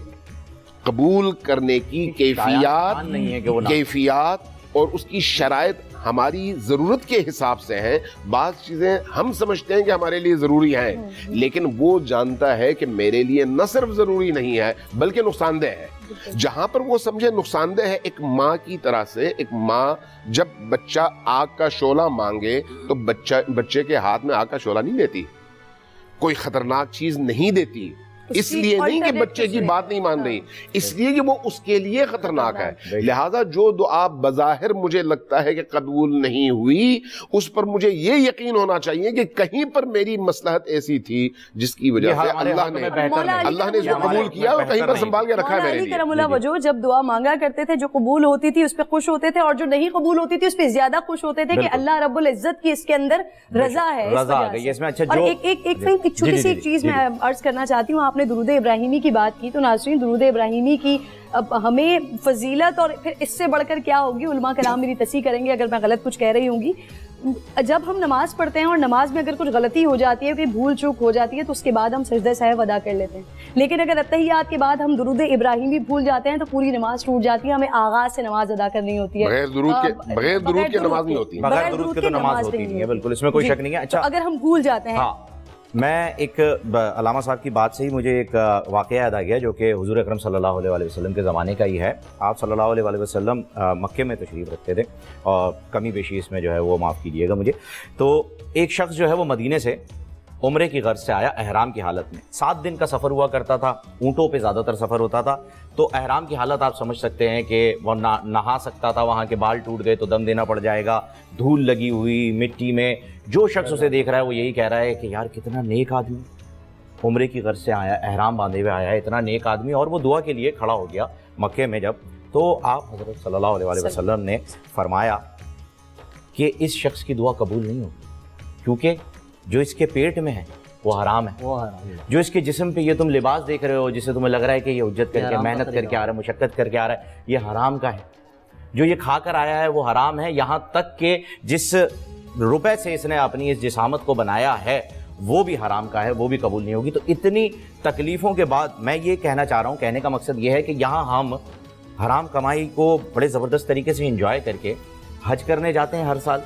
قبول کرنے کی کیفیات اور اس کی شرائط ہماری ضرورت کے حساب سے ہیں. بعض چیزیں ہم سمجھتے ہیں کہ ہمارے لیے ضروری ہیں، لیکن وہ جانتا ہے کہ میرے لیے نہ صرف ضروری نہیں ہے بلکہ نقصان دہ ہے. جہاں پر وہ سمجھے نقصان دہ ہے، ایک ماں کی طرح سے، ایک ماں جب بچہ آگ کا شعلہ مانگے تو بچے کے ہاتھ میں آگ کا شعلہ نہیں دیتی، کوئی خطرناک چیز نہیں دیتی، اس لیے نہیں کہ بچے کی بات نہیں مان رہی، اس لیے کہ وہ اس کے لیے خطرناک ہے. لہٰذا جو دعا بظاہر مجھے لگتا ہے کہ قبول نہیں ہوئی، اس پر مجھے یہ یقین ہونا چاہیے کہ کہیں پر میری مصلحت ایسی تھی جس کی وجہ سے اللہ نے اس کو قبول کیا اور کہیں پر سنبھال کے رکھا ہے میرے لیے. کرم اللہ وجہ جب دعا مانگا کرتے تھے، جو قبول ہوتی تھی اس پہ خوش ہوتے تھے، اور جو نہیں قبول ہوتی تھی اس پہ زیادہ خوش ہوتے تھے کہ اللہ رب العزت کی اس کے اندر رضا ہے. اور ایک چھوٹی سی چیز میں عرض کرنا چاہتی ہوں، آپ نے درود ابراہیمی کی بات کی، تو ناظرین درود ابراہیمی کی ہمیں فضیلت اور پھر اس سے بڑھ کر کیا ہوگی، علماء کرام میری تصحیح کریں گے اگر میں غلط کچھ کہہ رہی ہوں گی. جب ہم نماز پڑھتے ہیں اور نماز میں اگر کچھ غلطی ہو جاتی ہے، کوئی بھول چوک ہو جاتی ہے، تو اس کے بعد ہم سجدہ سہو ادا کر لیتے ہیں. لیکن اگر اتحیات کے بعد ہم درود ابراہیمی بھول جاتے ہیں تو پوری نماز ٹوٹ جاتی ہے، ہمیں آغاز سے نماز ادا کرنی ہوتی ہے. بغیر درود کے نماز نہیں ہوتی، بغیر درود کے تو نماز ہوتی نہیں ہے، بالکل اس میں کوئی شک نہیں ہے. اچھا اگر ہم بھول جاتے ہیں. میں ایک علامہ صاحب کی بات سے ہی مجھے ایک واقعہ یاد آ گیا جو کہ حضور اکرم صلی اللہ علیہ وسلم کے زمانے کا ہی ہے. آپ صلی اللہ علیہ وسلم مکے میں تشریف رکھتے تھے، اور کمی بیشی اس میں جو ہے وہ معاف کیجیے گا مجھے. تو ایک شخص جو ہے وہ مدینے سے عمرے کی غرض سے آیا احرام کی حالت میں. 7 دن کا سفر ہوا کرتا تھا، اونٹوں پہ زیادہ تر سفر ہوتا تھا. تو احرام کی حالت آپ سمجھ سکتے ہیں کہ وہ نہا سکتا تھا، وہاں کے بال ٹوٹ گئے تو دم دینا پڑ جائے گا، دھول لگی ہوئی مٹی میں. جو شخص اسے دیکھ رہا ہے وہ یہی کہہ رہا ہے کہ یار کتنا نیک آدمی، عمرے کی غرض سے آیا، احرام باندھے ہوئے آیا ہے، اتنا نیک آدمی. اور وہ دعا کے لیے کھڑا ہو گیا مکے میں جب، تو آپ حضرت صلی اللہ علیہ وسلم نے فرمایا کہ اس شخص کی دعا قبول نہیں ہوگی، کیونکہ جو اس کے پیٹ میں ہے وہ حرام ہے. جو اس کے جسم پہ یہ تم لباس دیکھ رہے ہو، جسے تمہیں لگ رہا ہے کہ یہ حجت کر کے محنت کر کے آ رہا ہے، مشقت کر کے آ رہا ہے، یہ حرام کا ہے. جو یہ کھا کر آیا ہے وہ حرام ہے. یہاں تک کہ جس روپے سے اس نے اپنی اس جسامت کو بنایا ہے وہ بھی حرام کا ہے، وہ بھی قبول نہیں ہوگی. تو اتنی تکلیفوں کے بعد میں یہ کہنا چاہ رہا ہوں، کہنے کا مقصد یہ ہے کہ یہاں ہم حرام کمائی کو بڑے زبردست طریقے سے انجوائے کر کے حج کرنے جاتے ہیں، ہر سال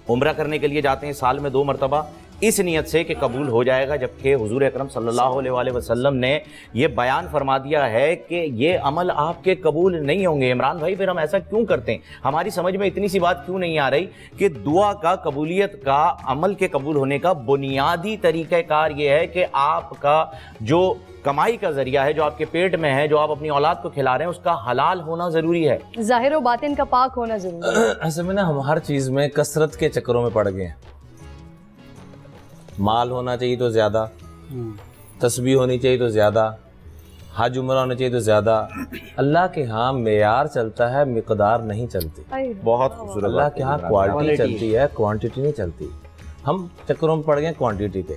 عمرہ کرنے کے لیے جاتے ہیں، سال میں 2 مرتبہ. اس نیت سے کہ قبول ہو جائے گا، جبکہ حضور اکرم صلی اللہ علیہ وسلم نے یہ بیان فرما دیا ہے کہ یہ عمل آپ کے قبول نہیں ہوں گے۔ عمران بھائی پھر ہم ایسا کیوں کرتے ہیں؟ ہماری سمجھ میں اتنی سی بات کیوں نہیں آ رہی کہ دعا کا قبولیت کا، عمل کے قبول ہونے کا بنیادی طریقہ کار یہ ہے کہ آپ کا جو کمائی کا ذریعہ ہے، جو آپ کے پیٹ میں ہے، جو آپ اپنی اولاد کو کھلا رہے ہیں، اس کا حلال ہونا ضروری ہے، ظاہر و باطن کا پاک ہونا ضروری ہے۔ اصل میں نا ہم ہر چیز میں کثرت کے چکروں میں پڑ گئے ہیں۔ مال ہونا چاہیے تو زیادہ، تسبیح ہونی چاہیے تو زیادہ، حج عمرہ ہونا چاہیے تو زیادہ۔ اللہ کے ہاں معیار چلتا ہے، مقدار نہیں چلتی۔ بہت خوبصورت۔ اللہ کے ہاں کوالٹی چلتی ہے، کوانٹٹی نہیں چلتی۔ ہم چکروں میں پڑ گئے کوانٹٹی کے،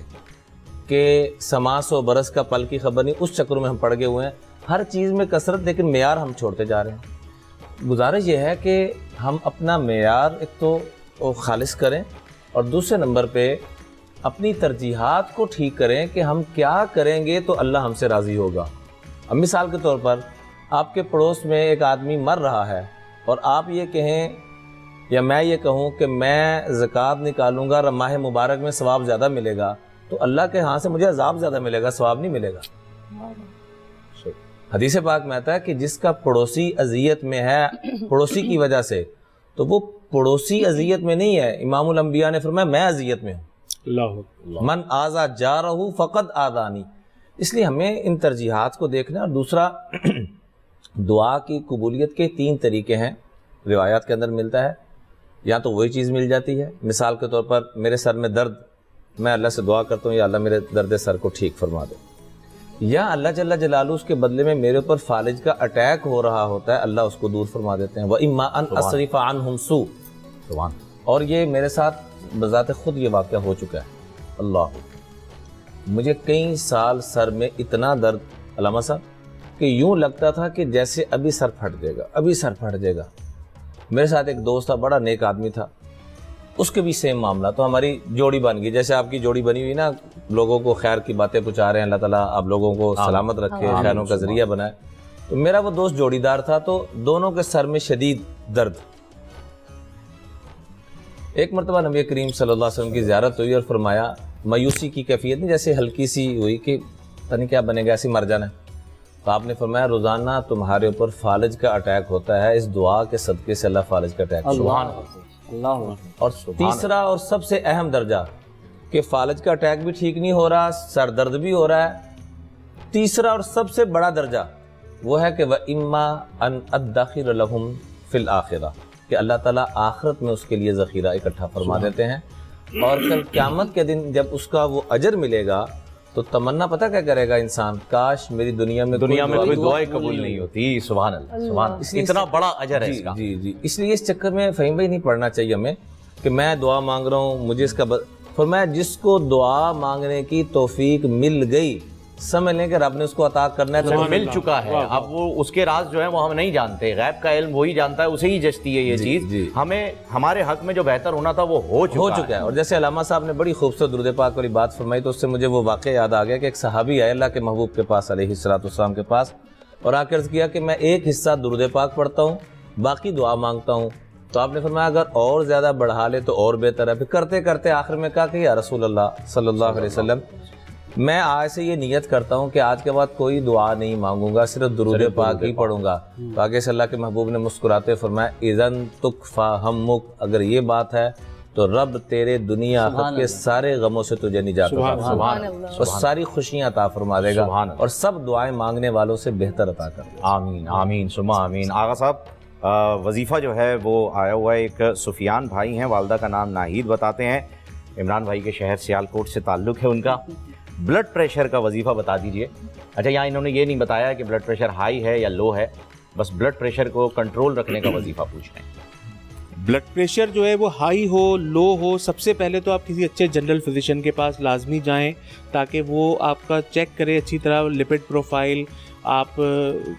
کہ سما 100 برس کا پل کی خبر نہیں، اس چکروں میں ہم پڑ گئے ہوئے ہیں۔ ہر چیز میں کثرت، لیکن معیار ہم چھوڑتے جا رہے ہیں۔ گزارش یہ ہے کہ ہم اپنا معیار ایک تو خالص کریں، اور دوسرے نمبر پہ اپنی ترجیحات کو ٹھیک کریں کہ ہم کیا کریں گے تو اللہ ہم سے راضی ہوگا۔ اب مثال کے طور پر آپ کے پڑوس میں ایک آدمی مر رہا ہے، اور آپ یہ کہیں یا میں یہ کہوں کہ میں زکوٰۃ نکالوں گا، ماہ مبارک میں ثواب زیادہ ملے گا، تو اللہ کے ہاں سے مجھے عذاب زیادہ ملے گا، ثواب نہیں ملے گا۔ حدیث پاک میں آتا ہے کہ جس کا پڑوسی اذیت میں ہے پڑوسی کی وجہ سے، تو وہ پڑوسی اذیت میں نہیں ہے، امام الانبیاء نے فرمایا میں اذیت میں ہوں۔ من آذا جارہ فقد آذانی۔ اس لیے ہمیں ان ترجیحات کو دیکھنا۔ اور دوسرا، دعا کی قبولیت کے 3 طریقے ہیں، روایات کے اندر ملتا ہے۔ یا تو وہی چیز مل جاتی ہے، مثال کے طور پر میرے سر میں درد، میں اللہ سے دعا کرتا ہوں یا اللہ میرے درد سر کو ٹھیک فرما دے، یا اللہ جل جلالہ اس کے بدلے میں میرے اوپر فالج کا اٹیک ہو رہا ہوتا ہے، اللہ اس کو دور فرما دیتے ہیں۔ وَإِمَّا أَنْ أَصْرِفَ عَنْهُمْ سُوءَ، اور یہ میرے ساتھ بذات خود یہ واقعہ ہو چکا ہے۔ اللہ، مجھے کئی سال سر میں اتنا درد علامہ صاحب کہ یوں لگتا تھا کہ جیسے ابھی سر پھٹ جائے گا، ابھی سر پھٹ جائے گا۔ میرے ساتھ ایک دوست تھا، بڑا نیک آدمی تھا، اس کے بھی سیم معاملہ، تو ہماری جوڑی بن گئی، جیسے آپ کی جوڑی بنی ہوئی نا، لوگوں کو خیر کی باتیں پہنچا رہے ہیں، اللہ تعالیٰ آپ لوگوں کو سلامت رکھے، خیروں کا ذریعہ بنائے۔ تو میرا وہ دوست جوڑی دار تھا، تو دونوں کے سر میں شدید درد۔ ایک مرتبہ نبی کریم صلی اللہ علیہ وسلم کی زیارت ہوئی، اور فرمایا، مایوسی کی کیفیت نہیں، جیسے ہلکی سی ہوئی کہ پتہ نہیں کیا بنے گا، ایسے مر جانا ہے۔ تو آپ نے فرمایا روزانہ تمہارے اوپر فالج کا اٹیک ہوتا ہے، اس دعا کے صدقے سے اللہ فالج کا اٹیک سبحان اللہ۔ اور تیسرا اور سب سے اہم درجہ کہ فالج کا اٹیک بھی ٹھیک نہیں ہو رہا، سر درد بھی ہو رہا ہے، تیسرا اور سب سے بڑا درجہ وہ ہے کہ وَإِمَّا أَنْ أَدَّخِرَ لَهُمْ فِي الْآخِرَةِ، کہ اللہ تعالیٰ آخرت میں اس کے لیے ذخیرہ اکٹھا فرما دیتے ہیں، اور کل قیامت کے دن جب اس کا وہ اجر ملے گا تو تمنا پتہ کیا کرے گا انسان، کاش میری دنیا میں کوئی دعائیں قبول نہیں ہوتی۔ سبحان اللہ، سبحان اللہ، اتنا بڑا اجر ہے اس کا۔ جی، اس لیے اس چکر میں فہیم بھائی نہیں پڑھنا چاہیے ہمیں کہ میں دعا مانگ رہا ہوں مجھے اس کا فرمایا جس کو دعا مانگنے کی توفیق مل گئی، سمجھ لیں کہ رب نے اس کو عطا کرنا ہے، تو مل چکا ہے۔ اب وہ اس کے راز جو ہیں وہ ہم نہیں جانتے، غیب کا علم وہی جانتا ہے، اسے ہی جچتی ہے یہ چیز۔ ہمیں ہمارے حق میں جو بہتر ہونا تھا وہ ہو چکا ہے۔ اور جیسے علامہ صاحب نے بڑی خوبصورت درود پاک والی بات فرمائی، تو اس سے مجھے وہ واقعہ یاد آ گیا کہ ایک صحابی آئے اللہ کے محبوب کے پاس علیہ الصلوۃ والسلام کے پاس، اور آ کے عرض کیا کہ میں ایک حصہ درود پاک پڑھتا ہوں، باقی دعا مانگتا ہوں۔ تو آپ نے فرمایا اگر اور زیادہ بڑھا لے تو اور بہتر ہے۔ پھر کرتے کرتے آخر میں کہا کہ یا رسول اللہ صلی اللہ علیہ وسلم، میں آج سے یہ نیت کرتا ہوں کہ آج کے بعد کوئی دعا نہیں مانگوں گا، صرف درود پاک ہی پڑھوں گا۔ تو آگے سے اللہ کے محبوب نے مسکراتے فرمایا اذن تکفی ہمک، اگر یہ بات ہے تو رب تیرے دنیا آخرت کے سارے غموں سے تجھے نجات عطا فرما دے گا، اور ساری خوشیاں عطا فرما دے گا، اور سب دعائیں مانگنے والوں سے بہتر عطا کر دے گا۔ آمین آمین ثم آمین۔ آغا صاحب، وظیفہ جو ہے وہ آیا ہوا ہے، ایک سفیان بھائی ہیں، والدہ کا نام ناہید بتاتے ہیں، عمران بھائی کے شہر سیالکوٹ سے تعلق ہے ان کا۔ بلڈ پریشر کا وظیفہ بتا دیجئے۔ اچھا، یہاں انہوں نے یہ نہیں بتایا کہ بلڈ پریشر ہائی ہے یا لو ہے، بس بلڈ پریشر کو کنٹرول رکھنے کا وظیفہ پوچھ رہے ہیں۔ بلڈ پریشر جو ہے وہ ہائی ہو لو ہو، سب سے پہلے تو آپ کسی اچھے جنرل فزیشین کے پاس لازمی جائیں تاکہ وہ آپ کا چیک کرے اچھی طرح، لپڈ پروفائل، آپ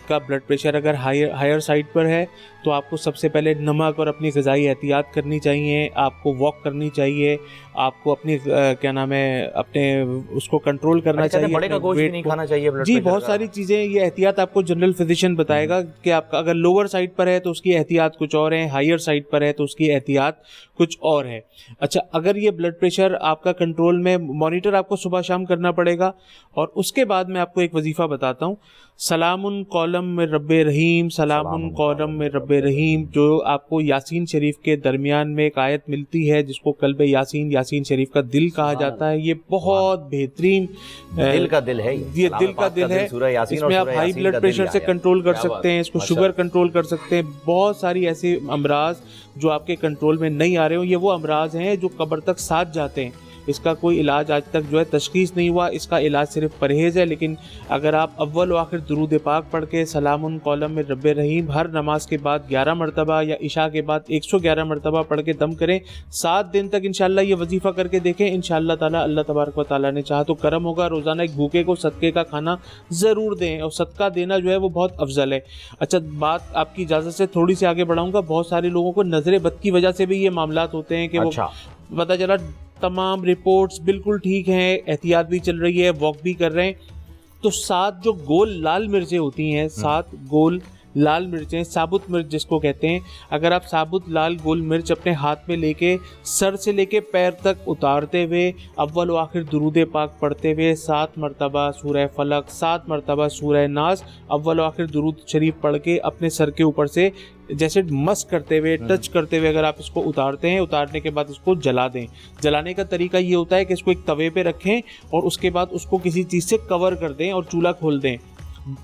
کا بلڈ پریشر اگر ہائر سائڈ پر ہے تو آپ کو سب سے پہلے نمک اور اپنی غذائی احتیاط کرنی چاہیے. آپ کو واک کرنی چاہیے, آپ کو اپنی کیا نام ہے اپنے اس کو کنٹرول کرنا چاہیے, بڑے کا گوشت بھی نہیں کھانا چاہیے. جی بہت ساری چیزیں, یہ احتیاط آپ کو جنرل فزیشین بتائے گا کہ آپ کا اگر لوور سائڈ پر ہے تو اس کی احتیاط کچھ اور ہے, ہائر سائڈ پر ہے تو اس کی احتیاط کچھ اور ہے. اچھا, اگر یہ بلڈ پریشر آپ کا کنٹرول میں, مانیٹر آپ کو صبح شام کرنا پڑے گا. اور اس کے بعد میں آپ کو ایک وظیفہ بتاتا ہوں, سلام قولم من رب رحیم, سلام قولم من رب رحیم, جو آپ کو یاسین شریف کے درمیان میں ایک آیت ملتی ہے جس کو قلب یاسین, یاسین شریف کا دل کہا جاتا ہے. یہ بہت بہترین دل کا دل ہے, یہ دل کا دل ہے. اس میں آپ ہائی بلڈ پریشر سے کنٹرول کر سکتے ہیں, اس کو شوگر کنٹرول کر سکتے ہیں. بہت ساری ایسے امراض جو آپ کے کنٹرول میں نہیں آ رہے ہوں, یہ وہ امراض ہیں جو قبر تک ساتھ جاتے ہیں. اس کا کوئی علاج آج تک جو ہے تشخیص نہیں ہوا, اس کا علاج صرف پرہیز ہے. لیکن اگر آپ اول و آخر درود پاک پڑھ کے سلام قولم من رب رحیم ہر نماز کے بعد 11 مرتبہ یا عشاء کے بعد 111 مرتبہ پڑھ کے دم کریں, 7 دن تک انشاءاللہ یہ وظیفہ کر کے دیکھیں, انشاءاللہ تعالیٰ اللہ تبارک و تعالیٰ نے چاہا تو کرم ہوگا. روزانہ ایک بھوکے کو صدقے کا کھانا ضرور دیں, اور صدقہ دینا جو ہے وہ بہت افضل ہے. اچھا, بات آپ کی اجازت سے تھوڑی سی آگے بڑھاؤں گا. بہت سارے لوگوں کو نظر بد کی وجہ سے بھی یہ معاملات ہوتے ہیں کہ وہ پتہ چلا تمام رپورٹس بالکل ٹھیک ہیں, احتیاط بھی چل رہی ہے, واک بھی کر رہے ہیں, تو 7 جو گول لال مرچیں ہوتی ہیں, 7 گول لال مرچیں, ثابت مرچ جس کو کہتے ہیں, اگر آپ ثابت لال گول مرچ اپنے ہاتھ میں لے کے سر سے لے کے پیر تک اتارتے ہوئے اول و آخر درود پاک پڑھتے ہوئے 7 مرتبہ سورہ فلق, 7 مرتبہ سورہ ناس, اول و آخر درود شریف پڑھ کے اپنے سر کے اوپر سے جیسے مس کرتے ہوئے, ٹچ کرتے ہوئے اگر آپ اس کو اتارتے ہیں, اتارنے کے بعد اس کو جلا دیں. جلانے کا طریقہ یہ ہوتا ہے کہ اس کو ایک توے پہ رکھیں اور اس کے بعد اس کو کسی چیز سے کور کر دیں اور چولہا کھول دیں.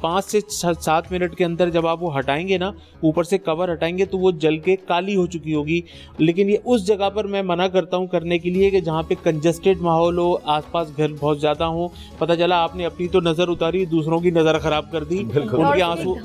5 سے 7 منٹ کے اندر جب آپ وہ ہٹائیں گے نا, اوپر سے کور ہٹائیں گے, تو وہ جل کے کالی ہو چکی ہوگی. لیکن یہ اس جگہ پر میں منع کرتا ہوں کرنے کے لیے کہ جہاں پہ کنجسٹڈ ماحول ہو, آس پاس گھر بہت زیادہ ہوں. پتہ چلا آپ نے اپنی تو نظر اتاری, دوسروں کی نظر خراب کر دی, ان کے آنسو,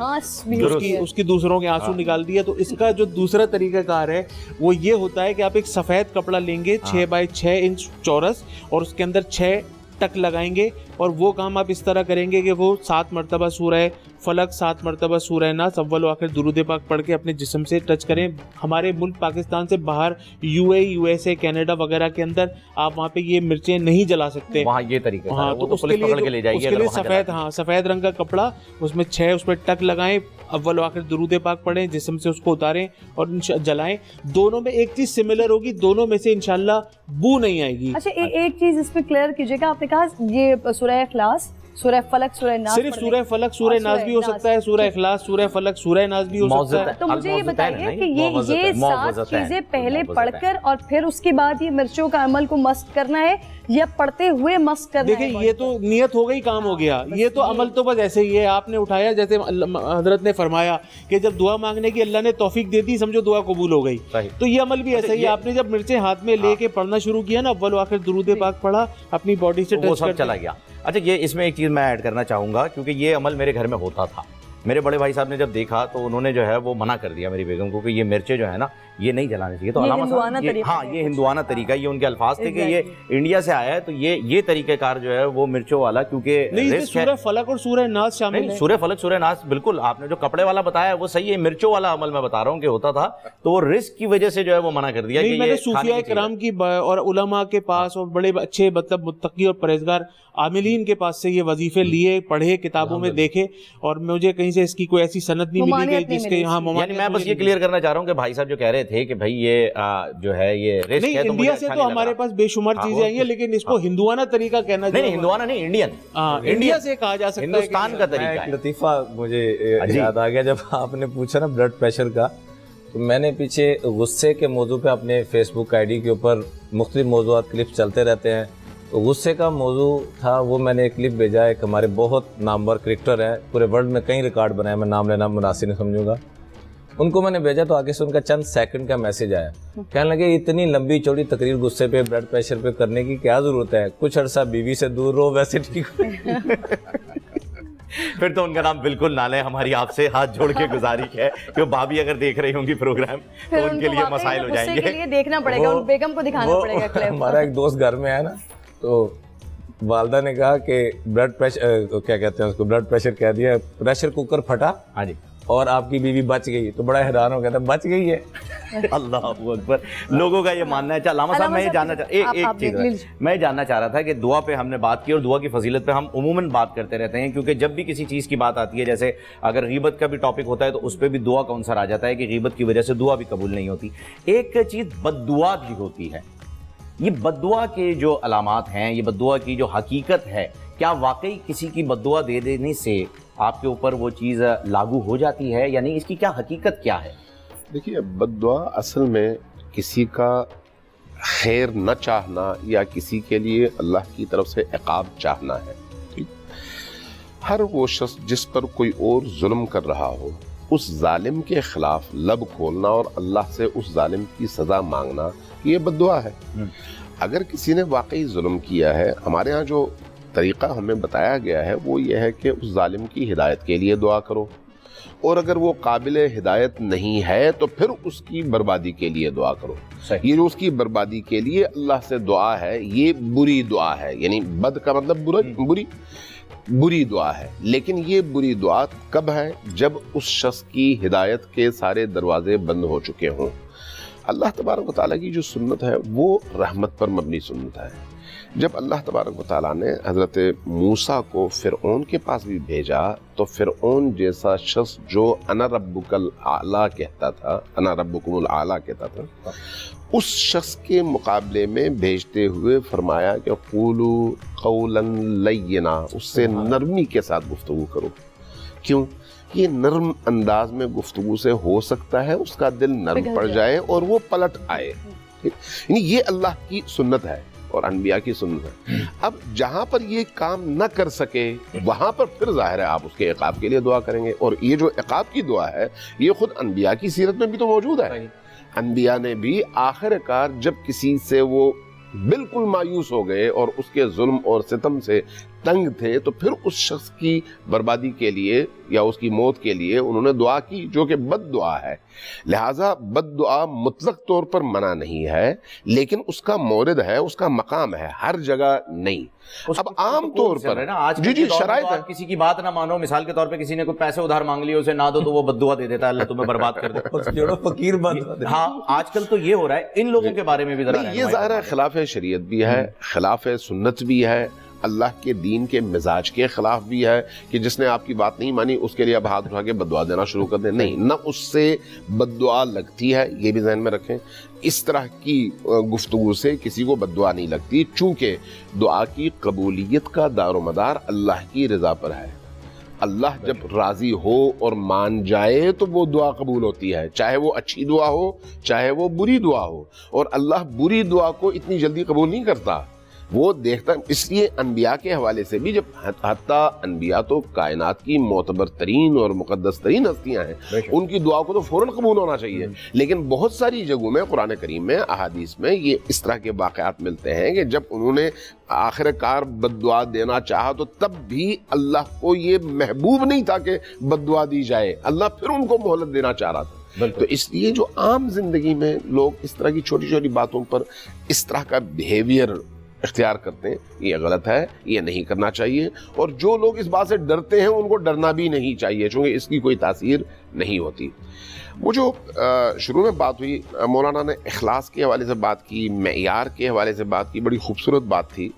اس کی دوسروں کے آنسو نکال دیا. تو اس کا جو دوسرا طریقہ کار ہے وہ یہ ہوتا ہے کہ آپ ایک سفید کپڑا لیں گے 6 بائی 6 انچ چورس, اور اس کے اندر 6 ٹک لگائیں گے, اور وہ کام آپ اس طرح کریں گے کہ وہ 7 مرتبہ سورہ فلق, 7 مرتبہ سورہ ناس, اول و آخر درود پاک پڑھ کے اپنے جسم سے ٹچ کریں. ہمارے ملک پاکستان سے باہر یو ایس اے, کینیڈا وغیرہ کے اندر آپ وہاں پہ یہ مرچیں نہیں جلا سکتے, وہاں یہ طریقہ ہے. ہاں, تو اس کے لیے سفید, ہاں سفید رنگ کا کپڑا, اس میں 6 اس پہ ٹک لگائیں, اول و آخر درود پاک پڑھیں, جسم سے اس کو اتاریں اور جلائیں. دونوں میں ایک چیز سملر ہوگی, دونوں میں سے انشاءاللہ بو نہیں آئے گی. اچھا, ایک چیز اس پہ کلیئر کیجیے گا, آپ نے کہا یہ سورہ اخلاص, سورہ فلق, سورہ ناس, صرف سورہ فلق سورہ ناس بھی ہو سکتا ہے, سورہ اخلاص, سورہ فلق, سورہ ناس بھی ہو سکتا ہے. تو مجھے یہ بتائیے کہ یہ 7 چیزیں پہلے پڑھ کر اور پھر اس کے بعد یہ مرچوں کا عمل کو مست کرنا ہے یا پڑھتے ہوئے مست کرنا ہے؟ دیکھیں, یہ تو نیت ہو گئی, کام ہو گیا. یہ تو عمل تو بس ایسے ہی ہے, آپ نے اٹھایا, جیسے حضرت نے فرمایا کہ جب دعا مانگنے کی اللہ نے توفیق دے دی, سمجھو دعا قبول ہو گئی. تو یہ عمل بھی ایسا ہی ہے. آپ نے جب مرچیں ہاتھ میں لے کے پڑھنا شروع کیا نا, اول و آخر درود پاک پڑھا, اپنی باڈی سے ٹچ کر چلا گیا. اچھا, یہ اس میں ایک چیز میں ایڈ کرنا چاہوں گا, کیونکہ یہ عمل میرے گھر میں ہوتا تھا. میرے بڑے بھائی صاحب نے جب دیکھا تو انہوں نے جو ہے وہ منع کر دیا میری بیگم کو کہ یہ مرچیں جو ہے نا یہ نہیں جلانے چاہیے. تو علامہ صاحب, ہاں یہ ہندوانہ طریقہ, یہ ان کے الفاظ تھے کہ یہ انڈیا سے آیا ہے, تو یہ طریقہ کار جو ہے وہ مرچوں والا, کیونکہ سورہ فلق اور سورہ ناس شامل ہے. سورہ فلق, سورہ ناس, بالکل آپ نے جو کپڑے والا بتایا وہ صحیح ہے. مرچوں والا عمل میں بتا رہا ہوں کہ ہوتا تھا, تو وہ رسک کی وجہ سے جو ہے وہ منع کر دیا. میں نے صوفیاء کرام کی اور علماء کے پاس اور بڑے اچھے مطلب متقی اور پرہیزگار عاملین کے پاس سے یہ وظیفے لیے, پڑھے, کتابوں میں دیکھے, اور مجھے کہیں سے اس کی کوئی ایسی سند نہیں ملی کہ جس کے یہاں یعنی میں بس یہ کلیئر کرنا چاہ رہا ہوں کہ بھائی صاحب جو کہہ رہے تھے کہ بھائی یہ جو ہے یہ رسک ہے, انڈیا سے تو ہمارے پاس بے شمار چیزیں آئی ہیں, لیکن اس کو ہندوانہ طریقہ کہنا نہیں, ہندوانہ نہیں, انڈین, انڈیا سے کہا جا سکتا ہے, ہندوستان کا طریقہ ہے. لطیفہ مجھے یاد آ گیا, جب آپ نے پوچھا نا بلڈ پریشر کا, تو میں نے پیچھے غصے کے موضوع پہ اپنے فیس بک آئی ڈی کے اوپر مختلف موضوعات کلپس چلتے رہتے ہیں, تو غصے کا موضوع تھا وہ, میں نے ایک کلپ بھیجا, ایک ہمارے بہت نامور کرکٹر ہیں, پورے ورلڈ میں کئی ریکارڈ بنائے, میں نام لینا مناسب نہیں سمجھوں گا, ان کو میں نے بھیجا, تو آگے سے ان کا چند سیکنڈ کا میسج آیا, کہنے لگے اتنی لمبی چوڑی تقریر غصے پہ, بلڈ پریشر پہ کرنے کی کیا ضرورت ہے, کچھ عرصہ بیوی سے دور رہو, ویسے ٹھیک. پھر تو ان کا نام بالکل نہ لیں, ہماری آپ سے ہاتھ جوڑ کے گزارش ہے کہ بھابھی اگر دیکھ رہی ہوں گی پروگرام تو ان کے لیے مسائل ہو جائیں گے. دیکھنا پڑے گا, ان بیگم کو دکھانا پڑے گا. ہمارا ایک دوست گھر میں ہے نا, تو والدہ نے کہا کہ بلڈ پریشر, کیا کہتے ہیں اس کو, بلڈ پریشر کہہ دیا, پریشر کوکر پھٹا, ہاں جی, اور آپ کی بیوی بچ گئی تو بڑا حیران ہو گیا تھا بچ گئی ہے. اللہ اکبر, لوگوں کا یہ ماننا ہے. اچھا علامہ صاحب, میں یہ جاننا میں جاننا چاہ رہا تھا کہ دعا پہ ہم نے بات کی اور دعا کی فضیلت پہ ہم عموماً بات کرتے رہتے ہیں, کیونکہ جب بھی کسی چیز کی بات آتی ہے, جیسے اگر غیبت کا بھی ٹاپک ہوتا ہے تو اس پہ بھی دعا کا عنصر آ جاتا ہے کہ غیبت کی وجہ سے دعا بھی قبول نہیں ہوتی. ایک چیز بد دعا بھی ہوتی ہے. یہ بد دعا کے جو علامات ہیں, یہ بد دعا کی جو حقیقت ہے, کیا واقعی کسی کی بد دعا دے دینے سے آپ کے اوپر وہ چیز لاگو ہو جاتی ہے یا نہیں؟ اس کی کیا حقیقت کیا ہے؟ دیکھیے, بد دعا اصل میں کسی کا خیر نہ چاہنا یا کسی کے لیے اللہ کی طرف سے عقاب چاہنا ہے. ہر وہ شخص جس پر کوئی اور ظلم کر رہا ہو, اس ظالم کے خلاف لب کھولنا اور اللہ سے اس ظالم کی سزا مانگنا, یہ بد دعا ہے. اگر کسی نے واقعی ظلم کیا ہے, ہمارے ہاں جو طریقہ ہمیں بتایا گیا ہے وہ یہ ہے کہ اس ظالم کی ہدایت کے لیے دعا کرو, اور اگر وہ قابل ہدایت نہیں ہے تو پھر اس کی بربادی کے لیے دعا کرو. یہ جو اس کی بربادی کے لیے اللہ سے دعا ہے, یہ بری دعا ہے. یعنی بد کا مطلب بری دعا ہے. لیکن یہ بری دعا کب ہے؟ جب اس شخص کی ہدایت کے سارے دروازے بند ہو چکے ہوں. اللہ تبارک و تعالیٰ کی جو سنت ہے وہ رحمت پر مبنی سنت ہے. جب اللہ تبارک و تعالیٰ نے حضرت موسیٰ کو فرعون کے پاس بھی بھیجا تو فرعون جیسا شخص جو انا ربک الاعلیٰ کہتا تھا, انا ربکم الاعلیٰ کہتا تھا, اس شخص کے مقابلے میں بھیجتے ہوئے فرمایا کہ قولوا قولا لینا, اس سے نرمی کے ساتھ گفتگو کرو. کیوں؟ یہ نرم انداز میں گفتگو سے ہو سکتا ہے اس کا دل نرم پڑ جائے اور وہ پلٹ آئے. یعنی یہ اللہ کی سنت ہے اور انبیاء کی سنت ہے. اب جہاں پر یہ کام نہ کر سکے وہاں پر پھر ظاہر ہے آپ اس کے عقاب کے لیے دعا کریں گے. اور یہ جو عقاب کی دعا ہے یہ خود انبیاء کی سیرت میں بھی تو موجود ہے. انبیاء نے بھی آخر کار جب کسی سے وہ بالکل مایوس ہو گئے اور اس کے ظلم اور ستم سے تنگ تھے تو پھر اس شخص کی بربادی کے لیے یا اس کی موت کے لیے انہوں نے دعا کی, جو کہ بد دعا ہے. لہٰذا بد دعا مطلق طور پر منع نہیں ہے, لیکن اس کا مورد ہے, اس کا مقام ہے, ہر جگہ نہیں. اب عام طور پر جی شرائط ہے, کسی کی بات نہ مانو. مثال کے طور پہ کسی نے کوئی پیسے ادھار مانگ لیے, اسے نہ دو تو وہ بد دعا دے دیتا ہے, اللہ تمہیں برباد کر دے. فقیر بند. ہاں آج کل تو یہ ہو رہا ہے. ان لوگوں کے بارے میں بھی ذرا یہ ظاہر ہے خلاف شریعت بھی ہے, خلاف سنت بھی ہے, اللہ کے دین کے مزاج کے خلاف بھی ہے کہ جس نے آپ کی بات نہیں مانی اس کے لیے اب ہاتھ اٹھا کے بد دعا دینا شروع کر دیں. نہیں, نہ اس سے بد دعا لگتی ہے, یہ بھی ذہن میں رکھیں. اس طرح کی گفتگو سے کسی کو بد دعا نہیں لگتی, چونکہ دعا کی قبولیت کا دار و مدار اللہ کی رضا پر ہے. اللہ جب راضی ہو اور مان جائے تو وہ دعا قبول ہوتی ہے, چاہے وہ اچھی دعا ہو چاہے وہ بری دعا ہو. اور اللہ بری دعا کو اتنی جلدی قبول نہیں کرتا, وہ دیکھتا. اس لیے انبیاء کے حوالے سے بھی جب حتیٰ انبیاء تو کائنات کی معتبر ترین اور مقدس ترین ہستیاں ہیں, ان کی دعا کو تو فوراً قبول ہونا چاہیے. لیکن بہت ساری جگہوں میں قرآن کریم میں احادیث میں یہ اس طرح کے واقعات ملتے ہیں کہ جب انہوں نے آخر کار بد دعا دینا چاہا تو تب بھی اللہ کو یہ محبوب نہیں تھا کہ بد دعا دی جائے, اللہ پھر ان کو مہلت دینا چاہ رہا تھا. تو اس لیے جو عام زندگی میں لوگ اس طرح کی چھوٹی چھوٹی باتوں پر اس طرح کا بیہیویئر اختیار کرتے ہیں, یہ غلط ہے, یہ نہیں کرنا چاہیے. اور جو لوگ اس بات سے ڈرتے ہیں ان کو ڈرنا بھی نہیں چاہیے, چونکہ اس کی کوئی تاثیر نہیں ہوتی. وہ جو شروع میں بات ہوئی, مولانا نے اخلاص کے حوالے سے بات کی, معیار کے حوالے سے بات کی, بڑی خوبصورت بات تھی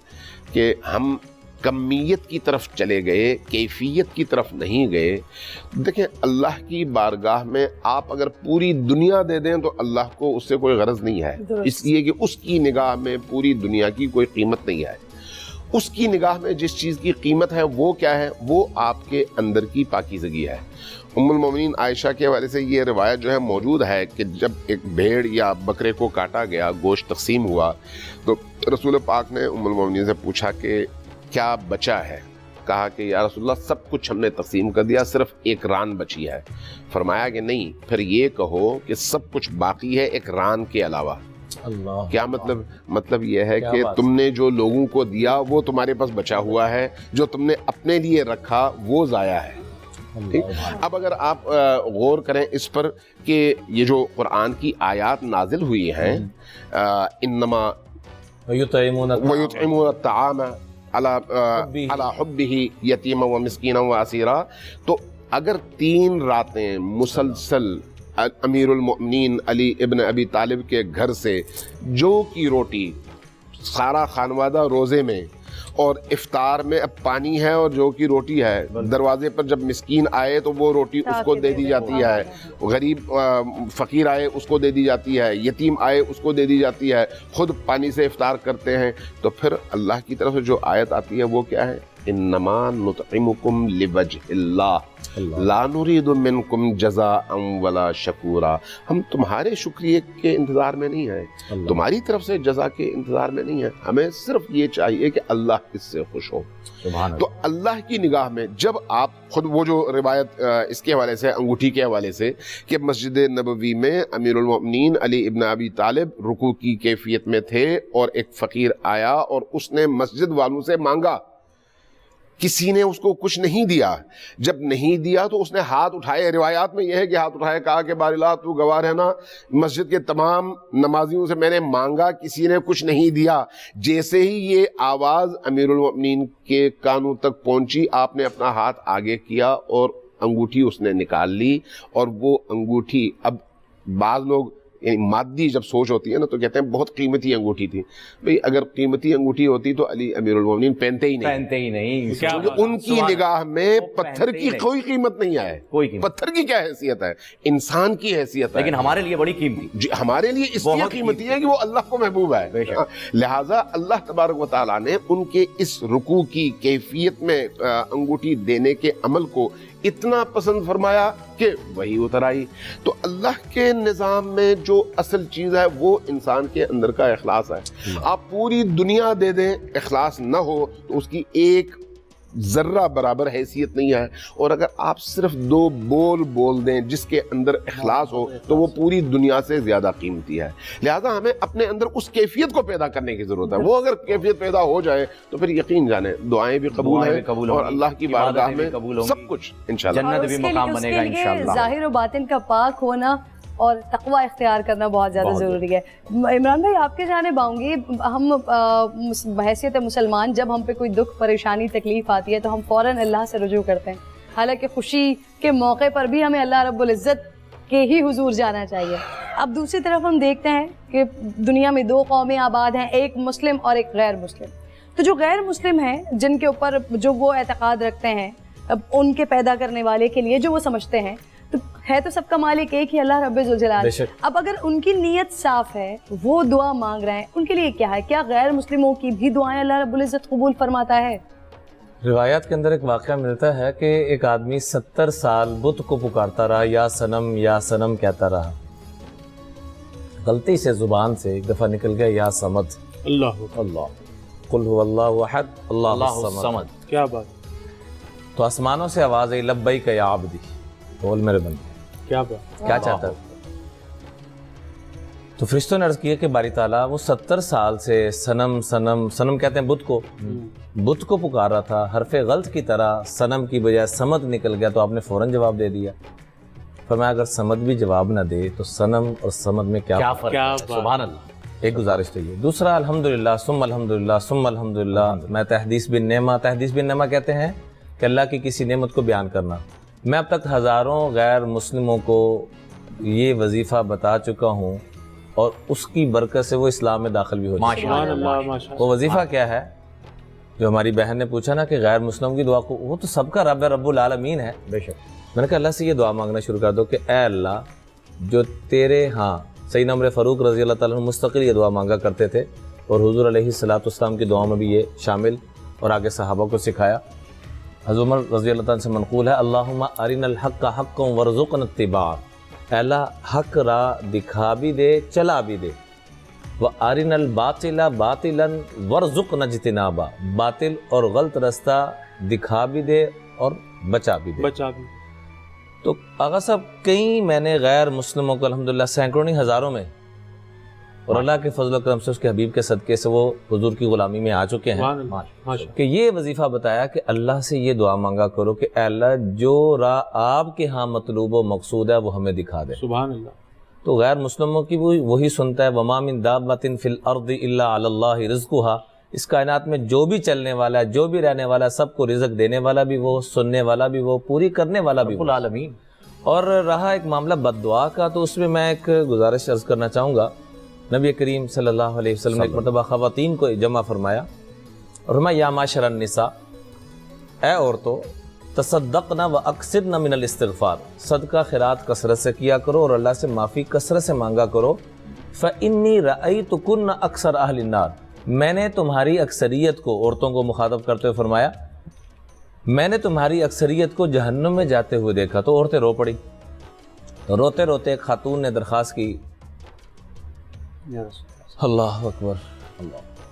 کہ ہم کمیت کی طرف چلے گئے, کیفیت کی طرف نہیں گئے. دیکھیں, اللہ کی بارگاہ میں آپ اگر پوری دنیا دے دیں تو اللہ کو اس سے کوئی غرض نہیں ہے, اس لیے کہ اس کی نگاہ میں پوری دنیا کی کوئی قیمت نہیں ہے. اس کی نگاہ میں جس چیز کی قیمت ہے وہ کیا ہے؟ وہ آپ کے اندر کی پاکیزگی ہے. ام المومنین عائشہ کے حوالے سے یہ روایت جو ہے موجود ہے کہ جب ایک بھیڑ یا بکرے کو کاٹا گیا, گوشت تقسیم ہوا, تو رسول پاک نے ام المومنین سے پوچھا کہ کیا بچا ہے؟ کہا کہ یا رسول اللہ سب کچھ ہم نے تقسیم کر دیا, صرف ایک ران بچی ہے. فرمایا کہ نہیں, پھر یہ کہو کہ سب کچھ باقی ہے ایک ران کے علاوہ. اللہ, کیا مطلب؟ مطلب یہ ہے کہ تم نے جو لوگوں کو دیا وہ تمہارے پاس بچا ہوا ہے, جو تم نے اپنے لیے رکھا وہ ضائع ہے. ٹھیک. اب اگر آپ غور کریں اس پر کہ یہ جو قرآن کی آیات نازل ہوئی ہیں, انما وَيُطْعِمُونَ الطَّعَامَ عَلَى حُبِّهِ يَتِيمًا وَمِسْكِينًا وَأَسِيرًا, تو اگر 3 راتیں مسلسل امیر المؤمنین علی ابن ابی طالب کے گھر سے جو کی روٹی، سارا خانوادہ روزے میں، اور افطار میں اب پانی ہے اور جو کی روٹی ہے، دروازے پر جب مسکین آئے تو وہ روٹی اس کو دے دی جاتی ہے، غریب فقیر آئے اس کو دے دی جاتی ہے، یتیم آئے اس کو دے دی جاتی ہے، خود پانی سے افطار کرتے ہیں، تو پھر اللہ کی طرف سے جو آیت آتی ہے وہ کیا ہے؟ انما نطعمکم لوجہ اللہ لا نرید منکم جزاء ولا شکورا، ہم تمہارے شکریہ کے انتظار میں نہیں ہیں، تمہاری طرف سے جزا کے انتظار میں نہیں ہیں، ہمیں صرف یہ چاہیے کہ اللہ اس سے خوش ہو۔ تو اللہ کی نگاہ میں جب آپ خود وہ جو روایت اس کے حوالے سے، انگوٹھی کے حوالے سے، کہ مسجد نبوی میں امیر المؤمنین علی ابن ابی طالب رکوع کی کیفیت میں تھے اور ایک فقیر آیا اور اس نے مسجد والوں سے مانگا، کسی نے اس کو کچھ نہیں دیا، جب نہیں دیا تو اس نے ہاتھ اٹھائے، روایات میں یہ ہے کہ ہاتھ اٹھائے، کہا کہ بار اللہ تو گواہ رہنا، مسجد کے تمام نمازیوں سے میں نے مانگا، کسی نے کچھ نہیں دیا۔ جیسے ہی یہ آواز امیر المؤمنین کے کانوں تک پہنچی، آپ نے اپنا ہاتھ آگے کیا اور انگوٹھی اس نے نکال لی، اور وہ انگوٹھی، اب بعض لوگ یعنی مادی جب سوچ ہوتی ہے نا تو کہتے ہیں بہت قیمتی انگوٹھی تھی، بھئی اگر قیمتی انگوٹھی ہوتی تو علی امیر المومنین پہنتے ہی نہیں، کیونکہ ان کی نگاہ میں پتھر کی کوئی قیمت نہیں ہے، پتھر کی کیا حیثیت ہے، انسان کی حیثیت ہے، لیکن ہمارے لیے بڑی قیمتی، جی ہمارے لیے اس لیے قیمتی ہے کہ وہ اللہ کو محبوب ہے، لہٰذا اللہ تبارک و تعالیٰ نے ان کے اس رکوع کی کیفیت میں انگوٹھی دینے کے عمل کو اتنا پسند فرمایا کہ وہی اتر آئی۔ تو اللہ کے نظام میں جو اصل چیز ہے وہ انسان کے اندر کا اخلاص ہے۔ آپ پوری دنیا دے دیں، اخلاص نہ ہو تو اس کی ایک ذرہ برابر حیثیت نہیں ہے، اور اگر آپ صرف 2 بول بول دیں جس کے اندر اخلاص ہو تو وہ پوری دنیا سے زیادہ قیمتی ہے۔ لہٰذا ہمیں اپنے اندر اس کیفیت کو پیدا کرنے کی ضرورت ہے، وہ اگر کیفیت پیدا ہو جائے تو پھر یقین جانیں دعائیں بھی قبول ہیں اور اللہ کی بارگاہ میں سب کچھ انشاءاللہ جنت بھی مقام بنے گا انشاءاللہ۔ ظاہر و باطن کا پاک ہونا اور تقوی اختیار کرنا بہت زیادہ ضروری ہے۔ عمران بھائی آپ کے جانب آؤں گی، ہم بحیثیت مسلمان جب ہم پہ کوئی دکھ پریشانی تکلیف آتی ہے تو ہم فوراً اللہ سے رجوع کرتے ہیں، حالانکہ خوشی کے موقع پر بھی ہمیں اللہ رب العزت کے ہی حضور جانا چاہیے۔ اب دوسری طرف ہم دیکھتے ہیں کہ دنیا میں 2 قومیں آباد ہیں، ایک مسلم اور ایک غیر مسلم۔ تو جو غیر مسلم ہیں، جن کے اوپر جو وہ اعتقاد رکھتے ہیں، اب ان کے پیدا کرنے والے کے لیے جو وہ سمجھتے ہیں، تو ہے تو سب کا مالک ایک ہی اللہ رب ذوالجلال۔ اب اگر ان کی نیت صاف ہے، وہ دعا مانگ رہے ہیں، ان کے لیے کیا ہے؟ کیا غیر مسلموں کی بھی دعائیں اللہ رب العزت قبول فرماتا ہے؟ روایات کے اندر ایک واقعہ ملتا ہے کہ ایک آدمی 70 سال بت کو پکارتا رہا، یا سنم کہتا رہا، غلطی سے زبان سے ایک دفعہ نکل گیا یا صمد، اللہ قل هو اللہ احد اللہ الصمد، کیا بات، تو آسمانوں سے آواز آئی لبیک یا عبدی، بول میرے بندے، کیا بات، کیا چاہتا ہے؟ تو فرشتوں نے عرض کیا کہ باری تعالیٰ وہ 70 سال سے سنم کہتے ہیں بت کو پکار رہا تھا، حرف غلط کی طرح سنم کی بجائے سمد نکل گیا، تو آپ نے فوراً جواب دے دیا۔ فرمایا اگر سمد بھی جواب نہ دے تو سنم اور سمد میں کیا فرق ہے؟ سبحان اللہ۔ ایک گزارش تو یہ، دوسرا الحمدللہ ثم الحمدللہ، میں تحدیث بن نعمہ کہتے ہیں کہ اللہ کی کسی نعمت کو بیان کرنا۔ میں اب تک ہزاروں غیر مسلموں کو یہ وظیفہ بتا چکا ہوں اور اس کی برکت سے وہ اسلام میں داخل بھی ہو چکے ہیں۔ وہ وظیفہ کیا ہے جو ہماری بہن نے پوچھا نا کہ غیر مسلم کی دعا کو، وہ تو سب کا رب العالمین ہے۔ بے شک میں نے کہا اللہ سے یہ دعا مانگنا شروع کر دو کہ اے اللہ، جو تیرے ہاں سیدنا عمر فاروق رضی اللہ تعالیٰ عنہ مستقل یہ دعا مانگا کرتے تھے، اور حضور علیہ السلام کی دعاؤں میں بھی یہ شامل اور آگے صحابہ کو سکھایا۔ حضرت عمر رضی اللہ تعالیٰ سے منقول ہے اللہم ارنا الحق حقا وارزقنا اتباعہ، اے اللہ حق راہ دکھا بھی دے چلا بھی دے، وارنا الباطل باطلا وارزقنا اجتنابہ، باطل اور غلط رستہ دکھا بھی دے اور بچا بھی دے۔ تو آغا صاحب کئی میں نے غیر مسلموں کو الحمدللہ سینکڑوں نہیں ہزاروں میں، اور اللہ کے فضل و کرم سے اس کے حبیب کے صدقے سے وہ حضور کی غلامی میں آ چکے ہیں کہ یہ وظیفہ بتایا کہ اللہ سے یہ دعا مانگا کرو کہ اے اللہ جو راہ آپ کے ہاں مطلوب و مقصود ہے وہ ہمیں دکھا دے۔ سبحان اللہ۔ تو غیر مسلموں کی وہی سنتا ہے وما من دابۃ فی الارض الا علی اللہ رزقها، اس کائنات میں جو بھی چلنے والا ہے, جو بھی رہنے والا ہے, سب کو رزق دینے والا بھی وہ, سننے والا بھی وہ, پوری کرنے والا بھی رب وہ. العالمین. اور رہا ایک معاملہ بد دعا کا, تو اس میں میں ایک گزارش عرض کرنا چاہوں گا. نبی کریم صلی اللہ علیہ وسلم نے ایک مرتبہ خواتین کو جمع فرمایا اور فرمایا یا معاشر النساء, اے عورتوں, تصدقنا و اکثرنا من الاستغفار, صدقہ خیرات کثرت سے کیا کرو اور اللہ سے معافی کثرت سے مانگا کرو. فإنی رأیتکن اکثر اہل النار, میں نے تمہاری اکثریت کو, عورتوں کو مخاطب کرتے ہوئے فرمایا, میں نے تمہاری اکثریت کو جہنم میں جاتے ہوئے دیکھا. تو عورتیں رو پڑی. روتے روتے ایک خاتون نے درخواست کی, اللہ اکبر,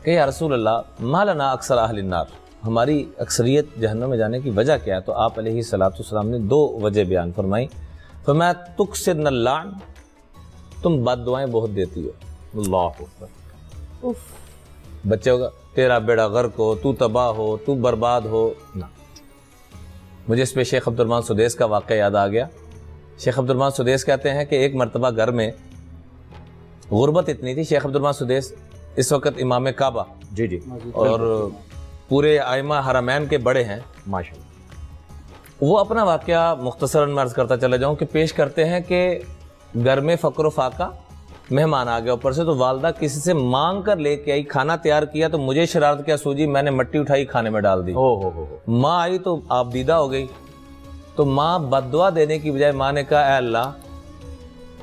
کہ یا رسول اللہ ما لنا اکثر اہل النار, ہماری اکثریت جہنم میں جانے کی وجہ کیا ہے؟ تو آپ علیہ الصلوۃ والسلام نے 2 وجہ بیان فرمائی. فرمایا تکثرن اللعن, تم بد دعائیں بہت دیتی ہو. اللہ اکبر. بچے ہوگا تیرا بیڑا غرق ہو, تو تباہ ہو, تو برباد ہو. نہ, مجھے اس پہ شیخ عبد الرحمن سدیس کا واقعہ یاد آ گیا. شیخ عبد الرحمن سدیس کہتے ہیں کہ ایک مرتبہ گھر میں غربت اتنی تھی. شیخ عبد الرحمن سدیس اس وقت امام کعبہ جی جی اور پورے ائمہ حرمین کے بڑے ہیں ماشاء اللہ. وہ اپنا واقعہ مختصراً میں عرض کرتا چلا جاؤں کہ پیش کرتے ہیں کہ گھر میں فقر و فاقہ, مہمان آ گیا اوپر سے, تو والدہ کسی سے مانگ کر لے کے آئی, کھانا تیار کیا تو مجھے شرارت کیا سوجی, میں نے مٹی اٹھائی کھانے میں ڈال دی. ماں آئی تو آپ دیدہ ہو گئی. تو ماں بد دعا دینے کی بجائے ماں نے کہا اے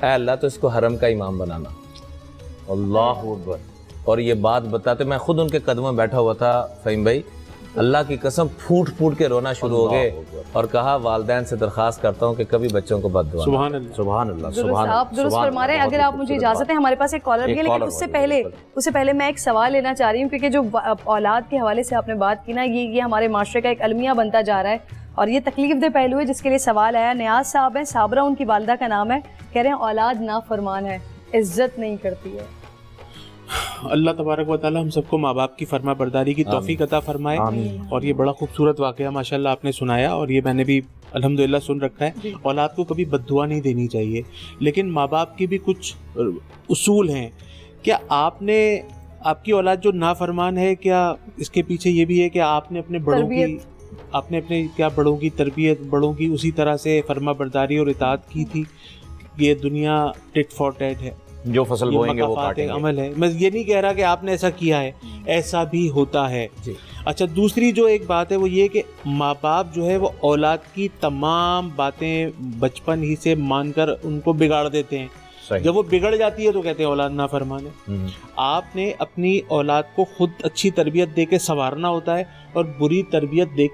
اللہ تو اس کو حرم کا امام بنانا. اللہ اکبر. اور یہ بات بتاتے, میں خود ان کے قدموں میں بیٹھا ہوا تھا فہیم بھائی, اللہ کی قسم پھوٹ پھوٹ کے رونا شروع ہو گئے اور کہا والدین سے درخواست کرتا ہوں کہ کبھی بچوں کو بد دعا. سبحان اللہ, سبحان اللہ, درست, آپ درست فرما رہے ہیں. اگر آپ مجھے اجازت ہے, ہمارے پاس ایک کالر بھی ہے, لیکن اس سے پہلے میں ایک سوال لینا چاہ رہی ہوں, کیونکہ جو اولاد کے حوالے سے آپ نے بات کی نا, یہ ہمارے معاشرے کا ایک المیہ بنتا جا رہا ہے اور یہ تکلیف دہ پہلو ہے جس کے لیے سوال آیا. نیاز صاحب ہیں, صابرہ ان کی والدہ کا نام ہے, کہہ رہے ہیں اولاد نافرمان ہے, عزت نہیں کرتی ہے. اللہ تبارک و تعالی ہم سب کو ماں باپ کی فرما برداری کی توفیق عطا فرمائے. اور یہ بڑا خوبصورت واقعہ ماشاءاللہ آپ نے سنایا, اور یہ میں نے بھی الحمدللہ سن رکھا ہے. اولاد کو کبھی بد دعا نہیں دینی چاہیے, لیکن ماں باپ کی بھی کچھ اصول ہیں. کیا آپ کی اولاد جو نافرمان ہے, کیا اس کے پیچھے یہ بھی ہے کہ آپ نے اپنے بڑوں کی, آپ نے اپنے کیا بڑوں کی تربیت, بڑوں کی اسی طرح سے فرما برداری اور اطاعت کی تھی؟ یہ دنیا ٹٹ فار ٹیٹ ہے, جو فصل بوئیں گے وہ کاٹیں گے. عمل ہے. میں یہ نہیں کہہ رہا کہ آپ نے ایسا کیا ہے, ایسا بھی ہوتا ہے. اچھا, دوسری جو ایک بات ہے وہ یہ کہ ماں باپ جو ہے وہ اولاد کی تمام باتیں بچپن ہی سے مان کر ان کو بگاڑ دیتے ہیں. جب وہ بگڑ جاتی ہے تو کہتے ہیں اولاد نافرمان ہے. آپ نے اپنی اولاد کو خود اچھی تربیت دے کے سنوارنا ہوتا ہے اور بری تربیت دے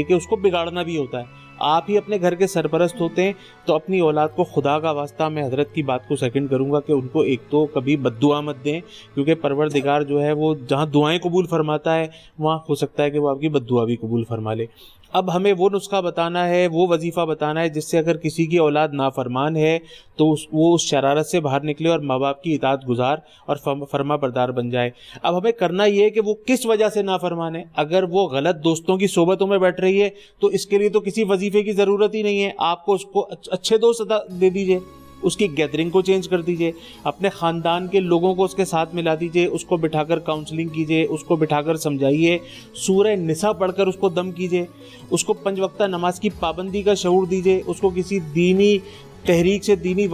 کے اس کو بگاڑنا بھی ہوتا ہے. آپ ہی اپنے گھر کے سرپرست ہوتے ہیں, تو اپنی اولاد کو خدا کا واسطہ, میں حضرت کی بات کو سیکنڈ کروں گا کہ ان کو ایک تو کبھی بد دعا مت دیں, کیونکہ پروردگار جو ہے وہ جہاں دعائیں قبول فرماتا ہے وہاں ہو سکتا ہے کہ وہ آپ کی بد دعا بھی قبول فرما لے. اب ہمیں وہ نسخہ بتانا ہے, وہ وظیفہ بتانا ہے جس سے اگر کسی کی اولاد نافرمان ہے تو وہ اس شرارت سے باہر نکلے اور ماں باپ کی اطاعت گزار اور فرما بردار بن جائے. اب ہمیں کرنا یہ ہے کہ وہ کس وجہ سے نافرمان ہے. اگر وہ غلط دوستوں کی صحبتوں میں بیٹھ رہی ہے تو اس کے لیے تو کسی وظیفے کی ضرورت ہی نہیں ہے. آپ کو اس کو اچھے دوست دے دیجئے, اس کی گیدرنگ کو چینج کر دیجئے, اپنے خاندان کے لوگوں کو اس کے ساتھ ملا دیجئے, اس کو بٹھا کر کاؤنسلنگ کیجئے, اس کو بٹھا کر سمجھائیے, سورہ نساء پڑھ کر اس کو دم کیجئے, اس کو 5 وقتہ نماز کی پابندی کا شعور دیجئے, اس کو کسی دینی تحریک سے, دینی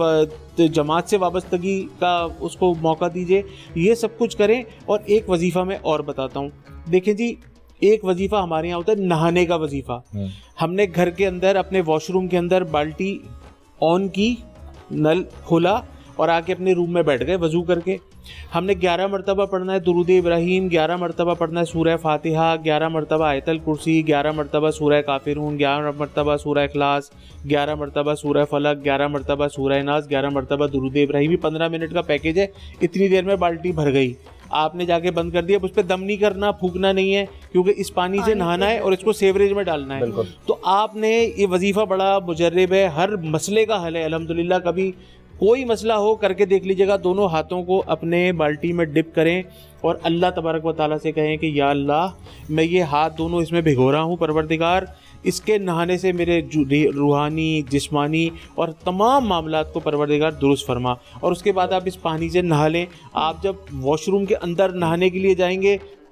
جماعت سے وابستگی کا اس کو موقع دیجئے. یہ سب کچھ کریں. اور ایک وظیفہ میں اور بتاتا ہوں. دیکھیں جی, ایک وظیفہ ہمارے یہاں ہوتا ہے نہانے کا وظیفہ. ہم نے گھر کے اندر اپنے واش روم کے اندر بالٹی آن کی, نل کھولا اور آ کے اپنے روم میں بیٹھ گئے وضو کر کے. ہم نے 11 مرتبہ پڑھنا ہے درود ابراہیم, 11 مرتبہ پڑھنا ہے سورہ فاتحہ, 11 مرتبہ آیت الکرسی, 11 مرتبہ سورہ کافرون, 11 مرتبہ سورہ اخلاص, 11 مرتبہ سورہ فلق, 11 مرتبہ سورہ ناس, 11 مرتبہ درود ابراہیم. 15 منٹ کا پیکیج ہے. اتنی دیر میں بالٹی بھر گئی, آپ نے جا کے بند کر دیا. اس پہ دم نہیں کرنا, پھونکنا نہیں ہے, کیونکہ اس پانی سے نہانا ہے اور اس کو سیوریج میں ڈالنا ہے. تو آپ نے یہ وظیفہ بڑا مجرب ہے, ہر مسئلے کا حل ہے الحمدللہ. کبھی کوئی مسئلہ ہو کر کے دیکھ لیجیے گا, دونوں ہاتھوں کو اپنے بالٹی میں ڈپ کریں اور اللہ تبارک و تعالیٰ سے کہیں کہ یا اللہ, میں یہ ہاتھ دونوں اس میں بھگو رہا ہوں, پروردگار اس کے نہانے سے میرے روحانی, جسمانی اور تمام معاملات کو پروردگار درست فرما. اور اس کے بعد آپ اس پانی سے نہا لیں. آپ جب واش روم کے اندر نہانے کے لیے جائیں گے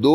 2